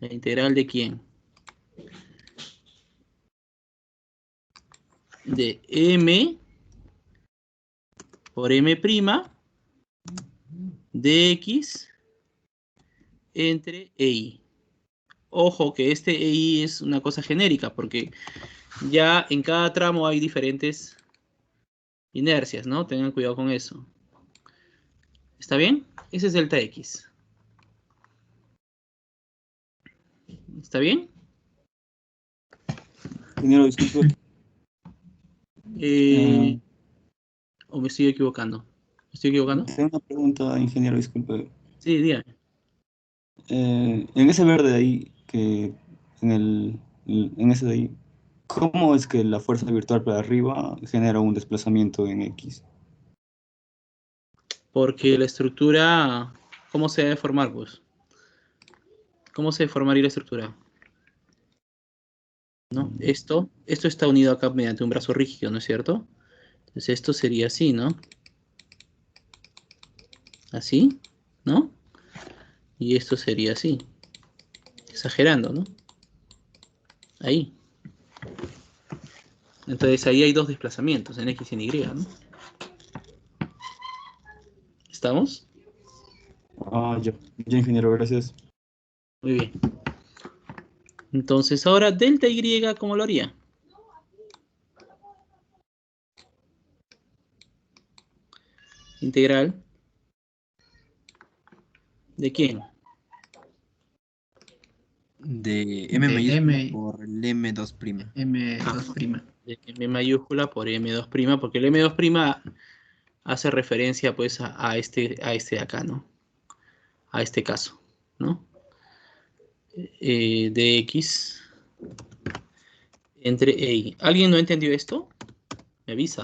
¿La integral de quién? De m por m' de x entre EI. Ojo que este EI es una cosa genérica, porque ya en cada tramo hay diferentes inercias, ¿no? Tengan cuidado con eso. ¿Está bien? Ese es delta X. ¿Está bien? Ingeniero, disculpe. ¿O me estoy equivocando? ¿Me estoy equivocando? Tengo una pregunta, ingeniero, disculpe. Sí, dígame. En ese verde de ahí, en ese de ahí, ¿cómo es que la fuerza virtual para arriba genera un desplazamiento en X? Porque la estructura, ¿cómo se debe formar, pues? ¿Cómo se formaría la estructura? ¿No? Esto está unido acá mediante un brazo rígido, ¿no es cierto? Entonces esto sería así, ¿no? Así, ¿no? Y esto sería así. Exagerando, ¿no? Ahí. Entonces ahí hay dos desplazamientos, en X y en Y, ¿no? ¿Estamos? Ah, ya, ingeniero, gracias. Muy bien. Entonces ahora delta Y, ¿cómo lo haría? Integral. ¿De quién? De M mayúscula por el M2'. M2'. De M mayúscula por M2', porque el M2' hace referencia pues a este de acá, ¿no? A este caso, ¿no? De X entre E. ¿Alguien no entendió esto? Me avisa.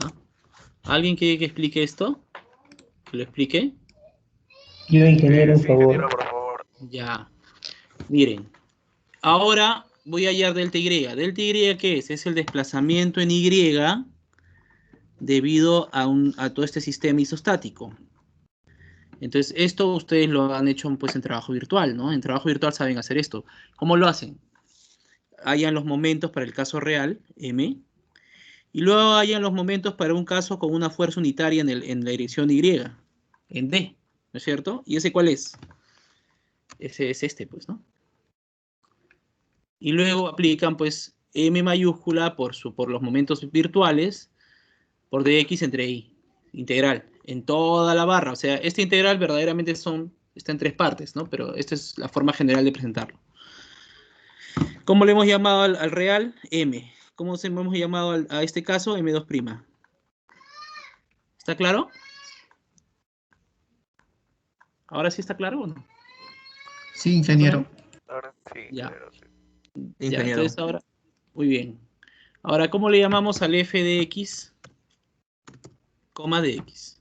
¿Alguien quiere que explique esto? ¿Que lo explique? Yo, ingeniero, por favor. Ingeniero, por favor. Ya. Miren. Ahora voy a hallar delta Y. ¿Delta Y qué es? Es el desplazamiento en Y debido a todo este sistema isostático. Entonces, esto ustedes lo han hecho pues en trabajo virtual, ¿no? En trabajo virtual saben hacer esto. ¿Cómo lo hacen? Hallan los momentos para el caso real, M, y luego hallan los momentos para un caso con una fuerza unitaria en la dirección Y, en D, ¿no es cierto? ¿Y ese cuál es? Ese es este, pues, ¿no? Y luego aplican, pues, M mayúscula por los momentos virtuales, por dx entre y. integral, en toda la barra. O sea, esta integral verdaderamente está en tres partes, ¿no? Pero esta es la forma general de presentarlo. ¿Cómo le hemos llamado al real? M. ¿Cómo hemos llamado a este caso? M2'. ¿Está claro? ¿Ahora sí está claro o no? Sí, ingeniero. Ahora sí, Ya. ingeniero, sí. Ya, Ingeniero. entonces ahora, muy bien. Ahora, ¿cómo le llamamos al f de x, coma de x?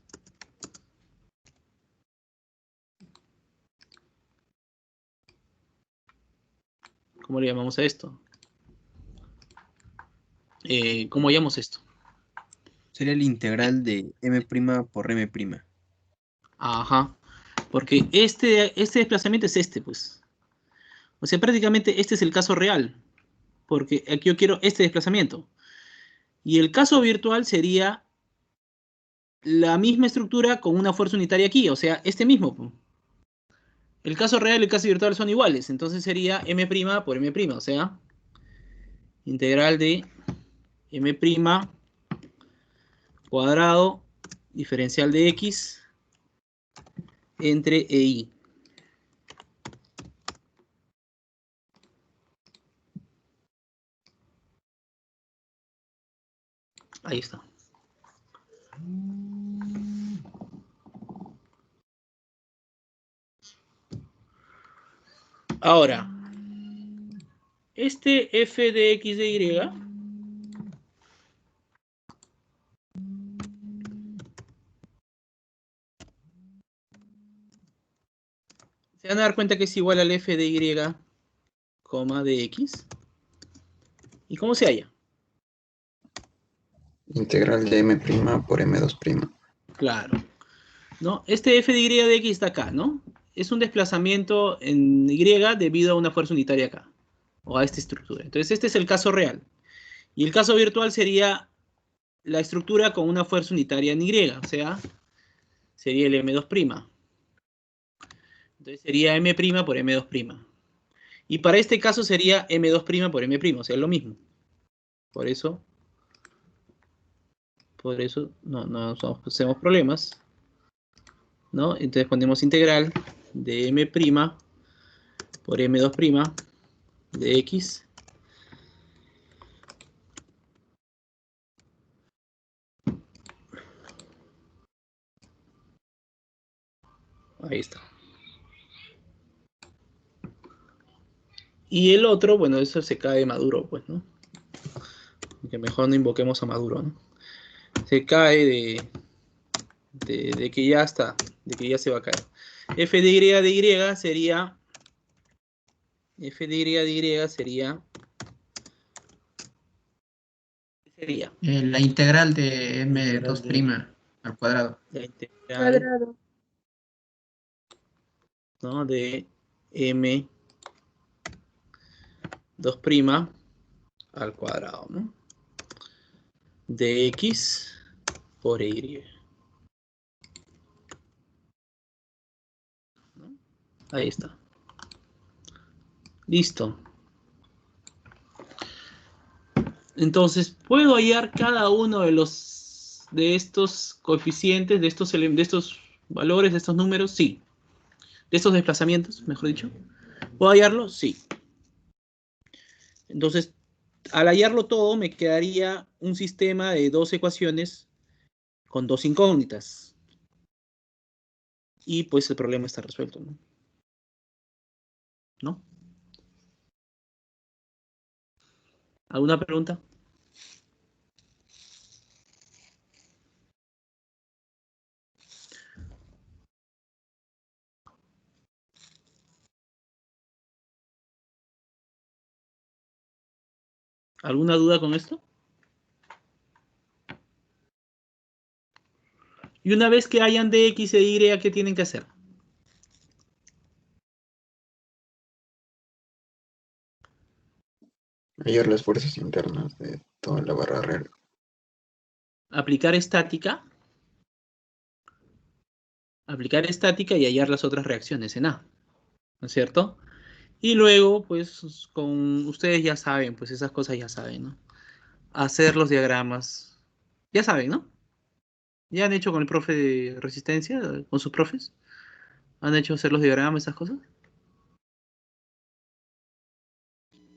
¿Cómo le llamamos a esto? ¿Cómo llamamos esto? Sería el integral de m' por m'. Ajá. Porque este desplazamiento es este, pues. O sea, prácticamente este es el caso real. Porque aquí yo quiero este desplazamiento. Y el caso virtual sería la misma estructura con una fuerza unitaria aquí. O sea, este mismo, pues. El caso real y el caso virtual son iguales. Entonces sería m' por m'. O sea, integral de m' cuadrado diferencial de x entre e y. Ahí está. Ahora, este f de x de y se van a dar cuenta que es igual al f de y, coma de x. ¿Y cómo se halla? Integral de m' por m2'. Claro. ¿No? Este f de y de x está acá, ¿no? Es un desplazamiento en y debido a una fuerza unitaria acá, o a esta estructura. Entonces este es el caso real. Y el caso virtual sería la estructura con una fuerza unitaria en y, o sea, sería el m2'. Entonces sería m' por m2'. Y para este caso sería m2' por m', o sea, es lo mismo. Por eso no hacemos problemas, ¿no? Entonces ponemos integral de m' por m2' de x ahí está. Y el otro, bueno, eso se cae Maduro, pues, ¿no? Que mejor no invoquemos a Maduro, ¿no? Se cae de que ya está, de que ya se va a caer. F de y sería... F de y sería... sería La integral de m2' al cuadrado. la integral, ¿no? De m2' al cuadrado, ¿no? De x por y. ¿No? Ahí está. Listo. Entonces, ¿puedo hallar cada uno de estos coeficientes, de estos valores, de estos números? Sí. ¿De estos desplazamientos, mejor dicho? ¿Puedo hallarlo? Sí. Entonces, al hallarlo todo, me quedaría un sistema de dos ecuaciones con dos incógnitas. Y pues el problema está resuelto, ¿no? ¿No? ¿Alguna pregunta? ¿Alguna duda con esto? Y una vez que hayan de x e y, ¿qué tienen que hacer? Hallar las fuerzas internas de toda la barra real. Aplicar estática y hallar las otras reacciones en A, ¿no es cierto? Y luego, pues, con ustedes ya saben, pues esas cosas ya saben, ¿no? Hacer los diagramas, ya saben, ¿no? ¿Ya han hecho con el profe de resistencia, con sus profes? ¿Han hecho hacer los diagramas, esas cosas?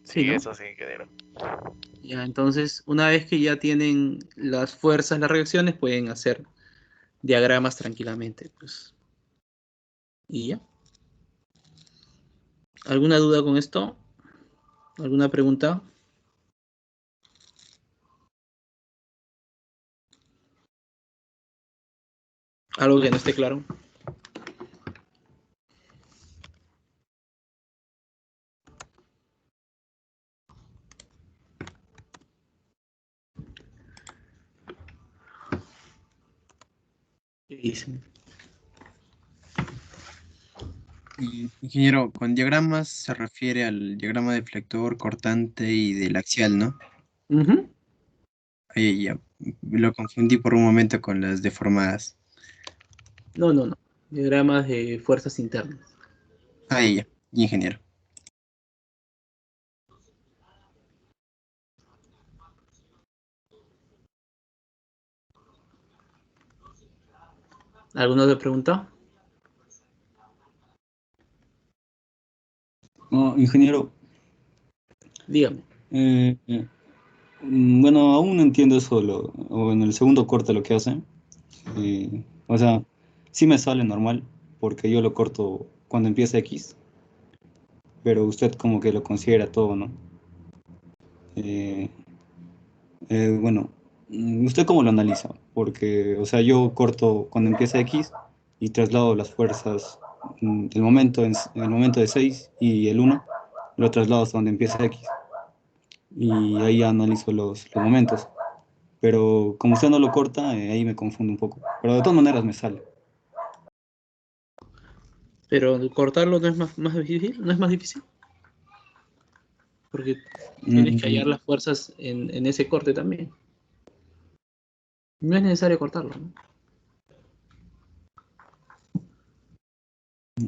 Sí, ¿no? eso sí, ingeniero. Ya, entonces, una vez que ya tienen las fuerzas, las reacciones, pueden hacer diagramas tranquilamente, pues. Y ya. ¿Alguna duda con esto? ¿Alguna pregunta? ¿Algo que no esté claro? ¿Qué dicen? Ingeniero, con diagramas se refiere al diagrama de flector, cortante y del axial, ¿no? Ahí ya, lo confundí por un momento con las deformadas. No. Diagramas de fuerzas internas. Ahí ya, ingeniero. ¿Alguna otra pregunta? Ingeniero. Dígame. Bueno, aún no entiendo eso, o en el segundo corte lo que hacen. O sea, sí me sale normal, porque yo lo corto cuando empieza X, pero usted como que lo considera todo, ¿no? Bueno, ¿usted cómo lo analiza? Porque, o sea, yo corto cuando empieza X y traslado las fuerzas del momento, en el momento de 6 y el 1, lo traslado hasta donde empieza X. Y ahí analizo los momentos. Pero como usted no lo corta, ahí me confundo un poco. Pero de todas maneras me sale. Pero cortarlo no es más difícil, no es más difícil. Porque tienes que hallar las fuerzas en ese corte también. No es necesario cortarlo, ¿no?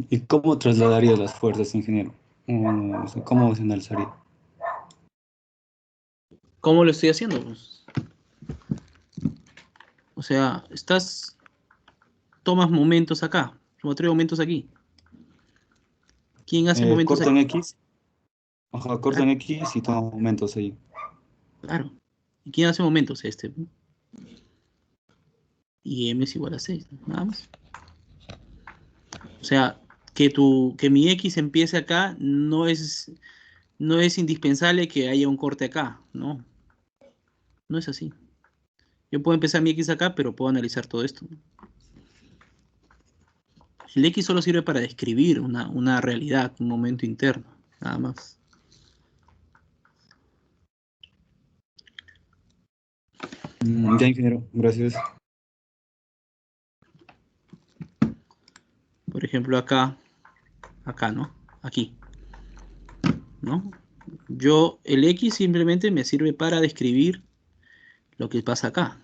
¿Y cómo trasladarías las fuerzas, ingeniero? O sea, ¿cómo se analizaría? ¿Cómo lo estoy haciendo? Pues, o sea, tomas momentos acá, como 3 momentos aquí. ¿Quién hace momentos Corto en aquí? X. Ajá, corto en X y toma momentos ahí. Claro. ¿Y quién hace momentos? Este. Y M es igual a 6, nada más. O sea, que mi X empiece acá no es indispensable que haya un corte acá, ¿no? No es así. Yo puedo empezar mi X acá, pero puedo analizar todo esto. El X solo sirve para describir una realidad, un momento interno, nada más. Ya, ingeniero, gracias. Por ejemplo, acá, ¿no? Aquí, ¿no? El X simplemente me sirve para describir lo que pasa acá.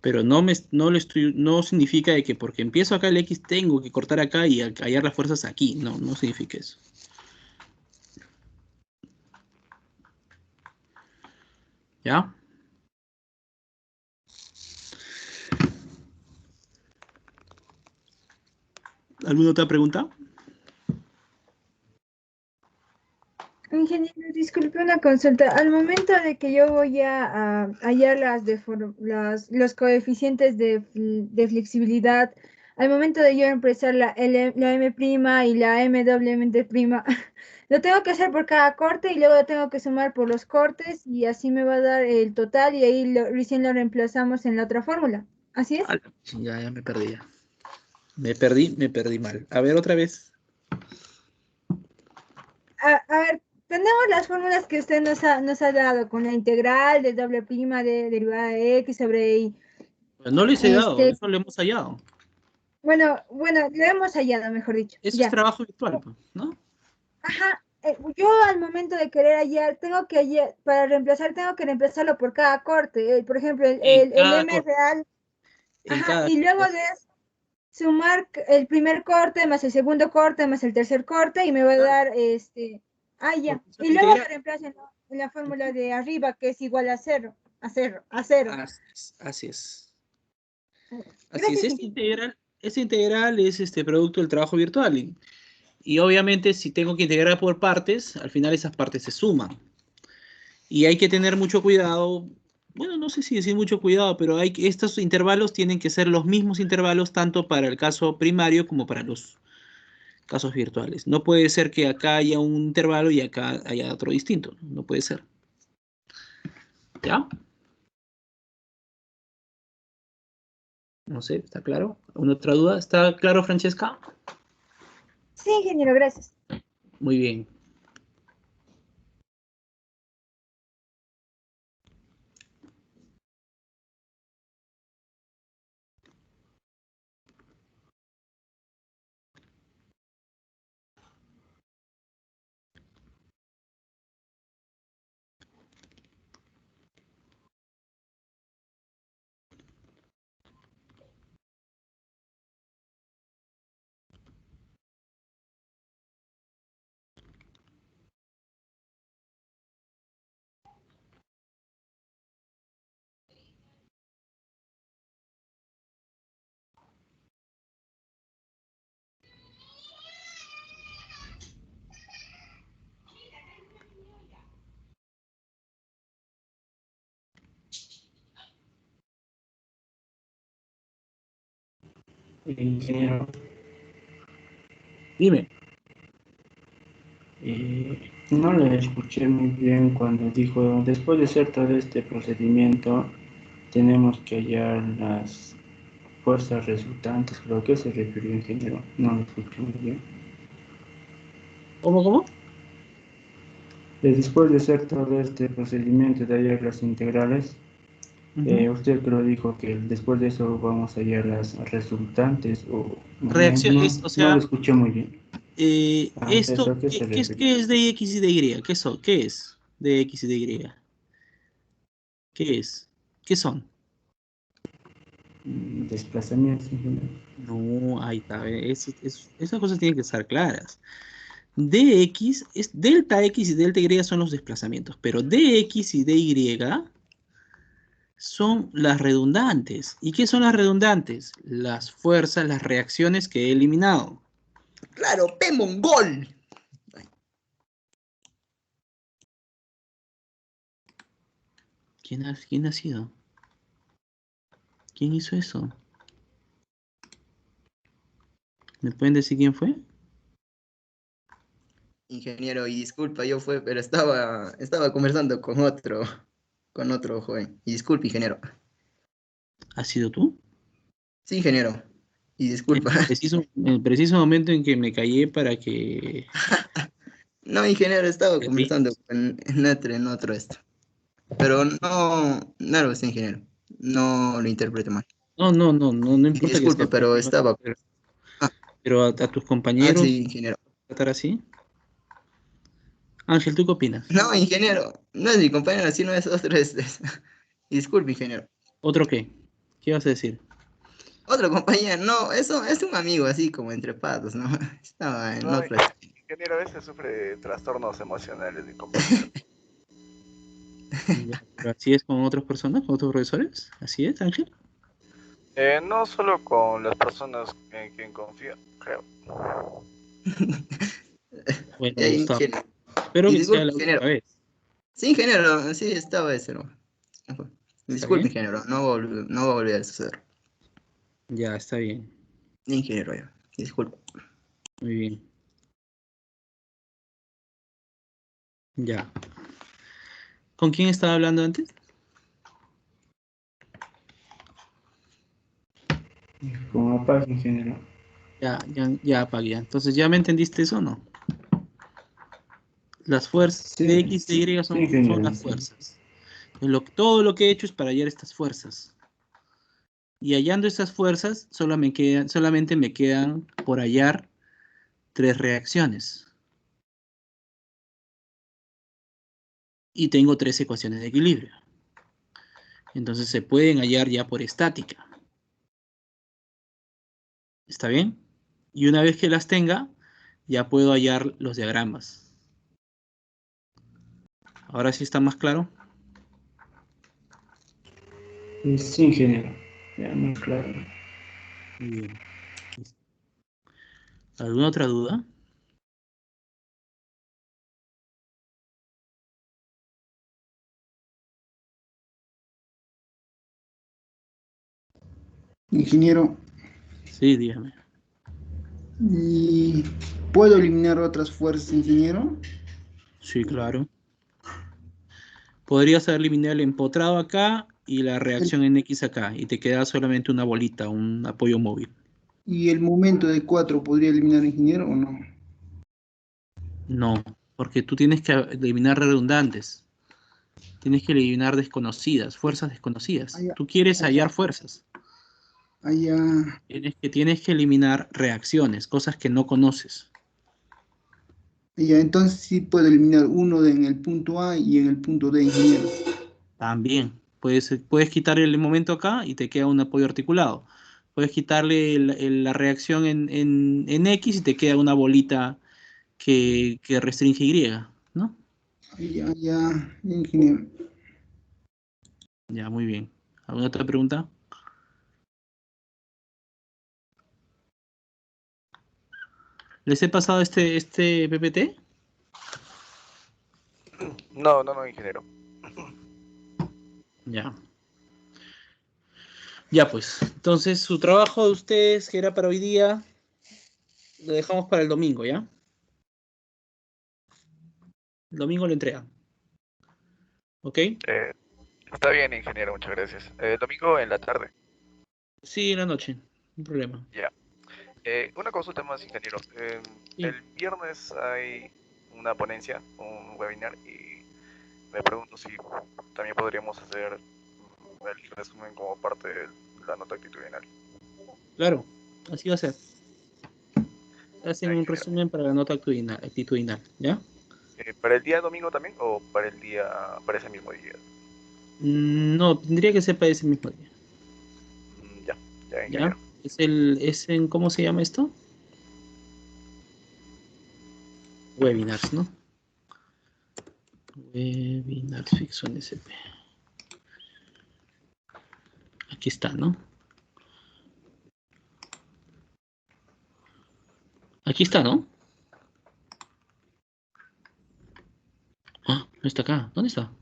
Pero no significa de que porque empiezo acá el X tengo que cortar acá y hallar las fuerzas aquí. No significa eso. ¿Ya? ¿Alguna otra pregunta? Ingeniero, disculpe una consulta. Al momento de que yo voy a hallar los coeficientes de flexibilidad, al momento de yo empezar la M' y la MW', lo tengo que hacer por cada corte y luego lo tengo que sumar por los cortes y así me va a dar el total y ahí recién lo reemplazamos en la otra fórmula. ¿Así es? Ya me perdí. Me perdí mal. A ver, otra vez. A ver, tenemos las fórmulas que usted nos ha dado con la integral de doble prima de derivada de x sobre y. No les he dado, eso lo hemos hallado. Bueno, lo hemos hallado, mejor dicho. Eso ya. es trabajo virtual, ¿no? Ajá. Yo al momento de querer hallar, para reemplazar, tengo que reemplazarlo por cada corte. Por ejemplo, el M real. Ajá, y luego de eso, sumar el primer corte más el segundo corte más el tercer corte y me va a dar ya. Y luego lo reemplazo en la fórmula de arriba que es igual a cero. Así es. Así es, Gracias, este integral es producto del trabajo virtual. Y obviamente si tengo que integrar por partes, al final esas partes se suman. Y hay que tener mucho cuidado, bueno, no sé si decir mucho cuidado, pero estos intervalos tienen que ser los mismos intervalos tanto para el caso primario como para los casos virtuales. No puede ser que acá haya un intervalo y acá haya otro distinto. No puede ser. ¿Ya? No sé, ¿está claro? ¿Alguna otra duda? ¿Está claro, Francesca? Sí, ingeniero, gracias. Muy bien. Ingeniero, Dime. no le escuché muy bien cuando dijo, después de hacer todo este procedimiento, tenemos que hallar las fuerzas resultantes. ¿Pero a qué se refirió, ingeniero? No lo escuché muy bien. ¿Cómo? Después de hacer todo este procedimiento de hallar las integrales, usted creo dijo que después de eso vamos a hallar las resultantes o Reacción, no lo escuché muy bien. esto, ¿Eso a qué se ¿qué refiere? es de X y de Y? ¿Qué es de X y de Y? ¿Qué es? ¿Qué son? Desplazamientos, ingeniero. No, ahí está. Esas cosas tienen que estar claras. Dx, delta X y delta Y son los desplazamientos, pero dx y dy son las redundantes. ¿Y qué son las redundantes? Las fuerzas, las reacciones que he eliminado. Claro, pe mongol. ¿Quién ha sido? ¿Quién hizo eso? ¿Me pueden decir quién fue? Ingeniero, y disculpa, yo fue, pero estaba conversando con otro joven. Y disculpe, ingeniero. ¿Has sido tú? Sí, ingeniero. Y disculpa. En el preciso momento en que me callé para que... No, ingeniero, estaba conversando en otro esto. Pero no era usted, ingeniero. No lo interprete mal. No Y importa que disculpe, sea. pero estaba. Pero a tus compañeros Sí, ingeniero. tratar así. Ángel, ¿tú qué opinas? No, ingeniero, no es mi compañero, sino es otro. Disculpe, ingeniero. ¿Otro qué? ¿Qué vas a decir? Otro compañero, no, eso es un amigo así como entre patos, ¿no? Estaba en No, otro. ingeniero, a veces sufre de trastornos emocionales, mi compañero. Ya, pero así es con otras personas, con otros profesores. ¿Así es, Ángel? No solo con las personas en quien confío, creo. Bueno, Gustavo. Ingeniero. Espero Y que sea disculpe, la ingeniero. última vez. Sí, ingeniero, sí, estaba ese, ¿no? Disculpe, bien? ingeniero, no va a volver a suceder. Ya, está bien. Ingeniero, ya. Disculpe. Muy bien. Ya. ¿Con quién estaba hablando antes? Como paz, ingeniero. Ya apagué. Entonces, ¿ya me entendiste eso o no? Las fuerzas de X y Y son ingeniero, las sí. fuerzas. Todo lo que he hecho es para hallar estas fuerzas. Y hallando estas fuerzas, solamente me quedan por hallar 3 reacciones. Y tengo 3 ecuaciones de equilibrio. Entonces se pueden hallar ya por estática. ¿Está bien? Y una vez que las tenga, ya puedo hallar los diagramas. ¿Ahora sí está más claro? Sí, ingeniero. Ya, muy claro. Muy bien. ¿Alguna otra duda? Ingeniero, Sí, dígame. ¿y puedo eliminar otras fuerzas, ingeniero? Sí, claro. Podrías haber eliminado el empotrado acá y la reacción en X acá, y te queda solamente una bolita, un apoyo móvil. ¿Y el momento de 4 podría eliminar, ingeniero, o no? No, porque tú tienes que eliminar redundantes. Tienes que eliminar desconocidas, fuerzas desconocidas. Allá, Tú quieres allá, hallar fuerzas. allá. Tienes que eliminar reacciones, cosas que no conoces. Ya, entonces sí puedo eliminar uno en el punto A y en el punto D, ingeniero. También. Puedes quitar el momento acá y te queda un apoyo articulado. Puedes quitarle la reacción en X y te queda una bolita que restringe Y, ¿no? Ya, ya, ingeniero. Ya, muy bien. ¿Alguna otra pregunta? ¿Les he pasado este PPT? No, no, no, ingeniero. Ya. Ya, pues. Entonces, su trabajo de ustedes, que era para hoy día, lo dejamos para el domingo, ¿ya? El domingo lo entregan. ¿Ok? Está bien, ingeniero, muchas gracias. Domingo en la tarde. Sí, en la noche. No hay problema. Ya. Una consulta más, ingeniero. Sí. El viernes hay una ponencia, un webinar, y me pregunto si también podríamos hacer el resumen como parte de la nota actitudinal. Claro, así va a ser. Hacen Ya, un ingeniero. resumen para la nota actitudinal, ¿ya? ¿Para el día domingo también o para para ese mismo día? No, tendría que ser para ese mismo día. Ya, ya, ¿Ya? ingeniero. ¿Cómo se llama esto? Webinars, ¿no? Webinars Fixon SP. Aquí está, ¿no? Aquí está, ¿no? Ah, no está acá. ¿Dónde está?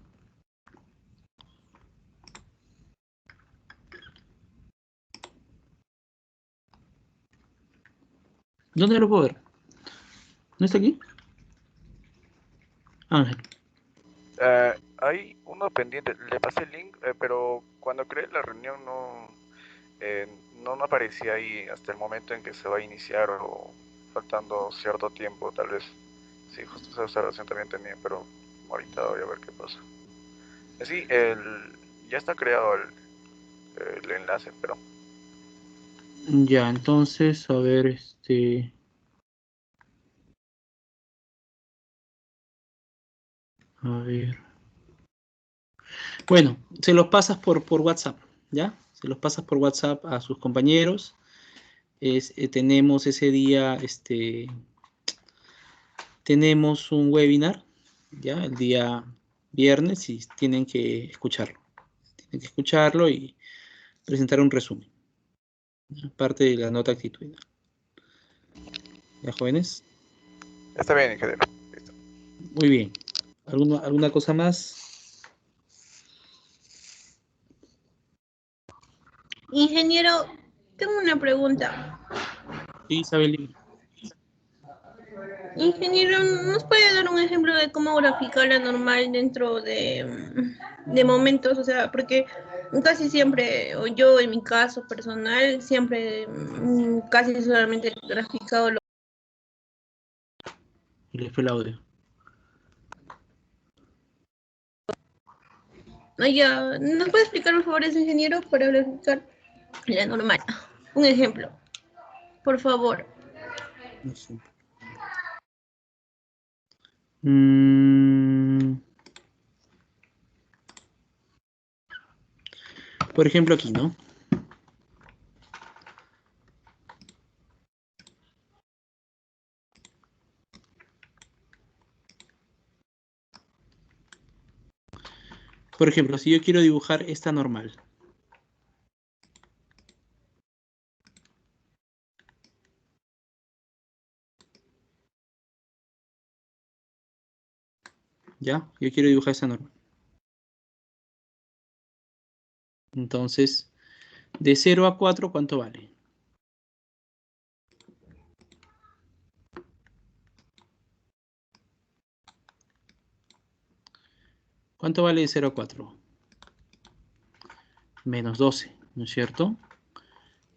¿Dónde lo puedo ver? ¿No está aquí? Ángel. Hay uno pendiente, le pasé el link, pero cuando creé la reunión no me aparecía ahí hasta el momento en que se va a iniciar o faltando cierto tiempo, tal vez. Sí, justo esa observación también tenía, pero ahorita voy a ver qué pasa. Sí, ya está creado el enlace, pero Ya, entonces, a ver, A ver. Bueno, se los pasas por WhatsApp, ¿ya? Se los pasas por WhatsApp a sus compañeros. Tenemos ese día, tenemos un webinar, ¿ya? El día viernes y tienen que escucharlo. Tienen que escucharlo y presentar un resumen, ¿ya? Parte de la nota actitudinal. ¿Ya, jóvenes? está bien, ingeniero. Listo. Muy bien. ¿Alguna cosa más? Ingeniero, tengo una pregunta. Sí, Isabel. Ingeniero, ¿nos puede dar un ejemplo de cómo graficar la normal dentro de momentos? O sea, porque casi siempre, o yo en mi caso personal, siempre casi solamente he graficado lo... Y les fue el audio. Ya, ¿nos puede explicar por favor eso, ingeniero, para graficar la normal? Un ejemplo, por favor. No sé. Por ejemplo, aquí, ¿no? Por ejemplo, si yo quiero dibujar esta normal. ¿Ya? Yo quiero dibujar esa normal. Entonces, de 0 a 4, ¿cuánto vale? ¿Cuánto vale de 0 a 4? Menos 12, ¿no es cierto?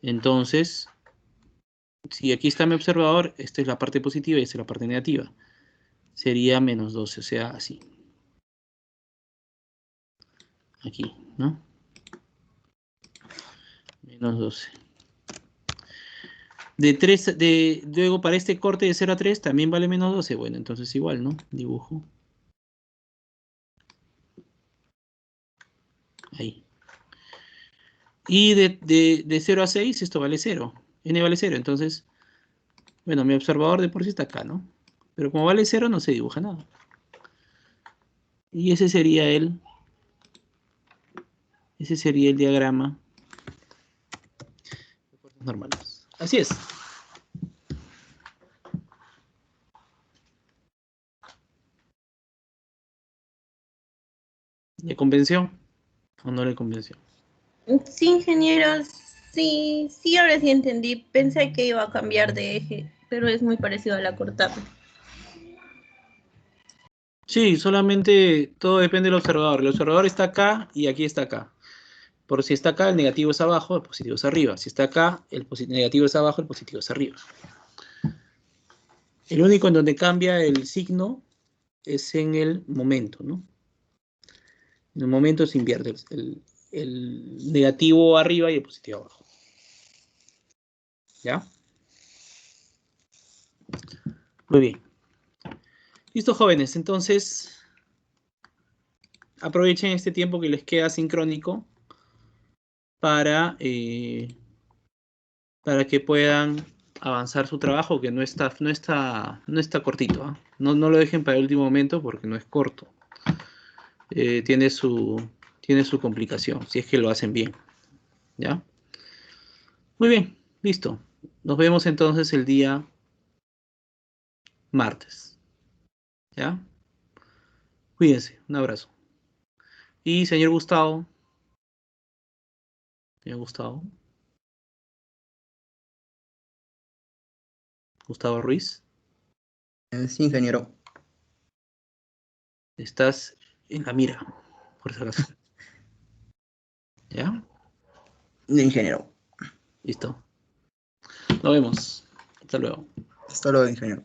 Entonces, si aquí está mi observador, esta es la parte positiva y esta es la parte negativa. Sería menos 12, o sea, así. Aquí, ¿no? Menos 12. Luego, para este corte de 0 a 3, también vale menos 12. Bueno, entonces igual, ¿no? Dibujo. Ahí. Y de 0 a 6, esto vale 0. N vale 0. Entonces, bueno, mi observador de por sí está acá, ¿no? Pero como vale 0, no se dibuja nada. Y ese sería el diagrama de fuerzas normales. Así es. ¿Le convenció o no le convenció? Sí, ingeniero, sí, ahora sí entendí. Pensé que iba a cambiar de eje, pero es muy parecido a la cortante. Sí, solamente todo depende del observador. El observador está acá y aquí está acá. Por si está acá, el negativo es abajo, el positivo es arriba. Si está acá, el negativo es abajo, el positivo es arriba. El único en donde cambia el signo es en el momento, ¿no? En el momento se invierte el negativo arriba y el positivo abajo. ¿Ya? Muy bien. Listo, jóvenes. Entonces, aprovechen este tiempo que les queda sincrónico para que puedan avanzar su trabajo, que no está cortito, ¿eh? No lo dejen para el último momento porque no es corto. Tiene su complicación, si es que lo hacen bien. ¿Ya? Muy bien, listo. Nos vemos entonces el día martes. ¿Ya? Cuídense, un abrazo. Y señor Gustavo. Señor Gustavo. Gustavo Ruiz. Sí, ingeniero. Estás en la mira, por si acaso. ¿Ya? Ingeniero. Listo. Nos vemos. Hasta luego. Hasta luego, ingeniero.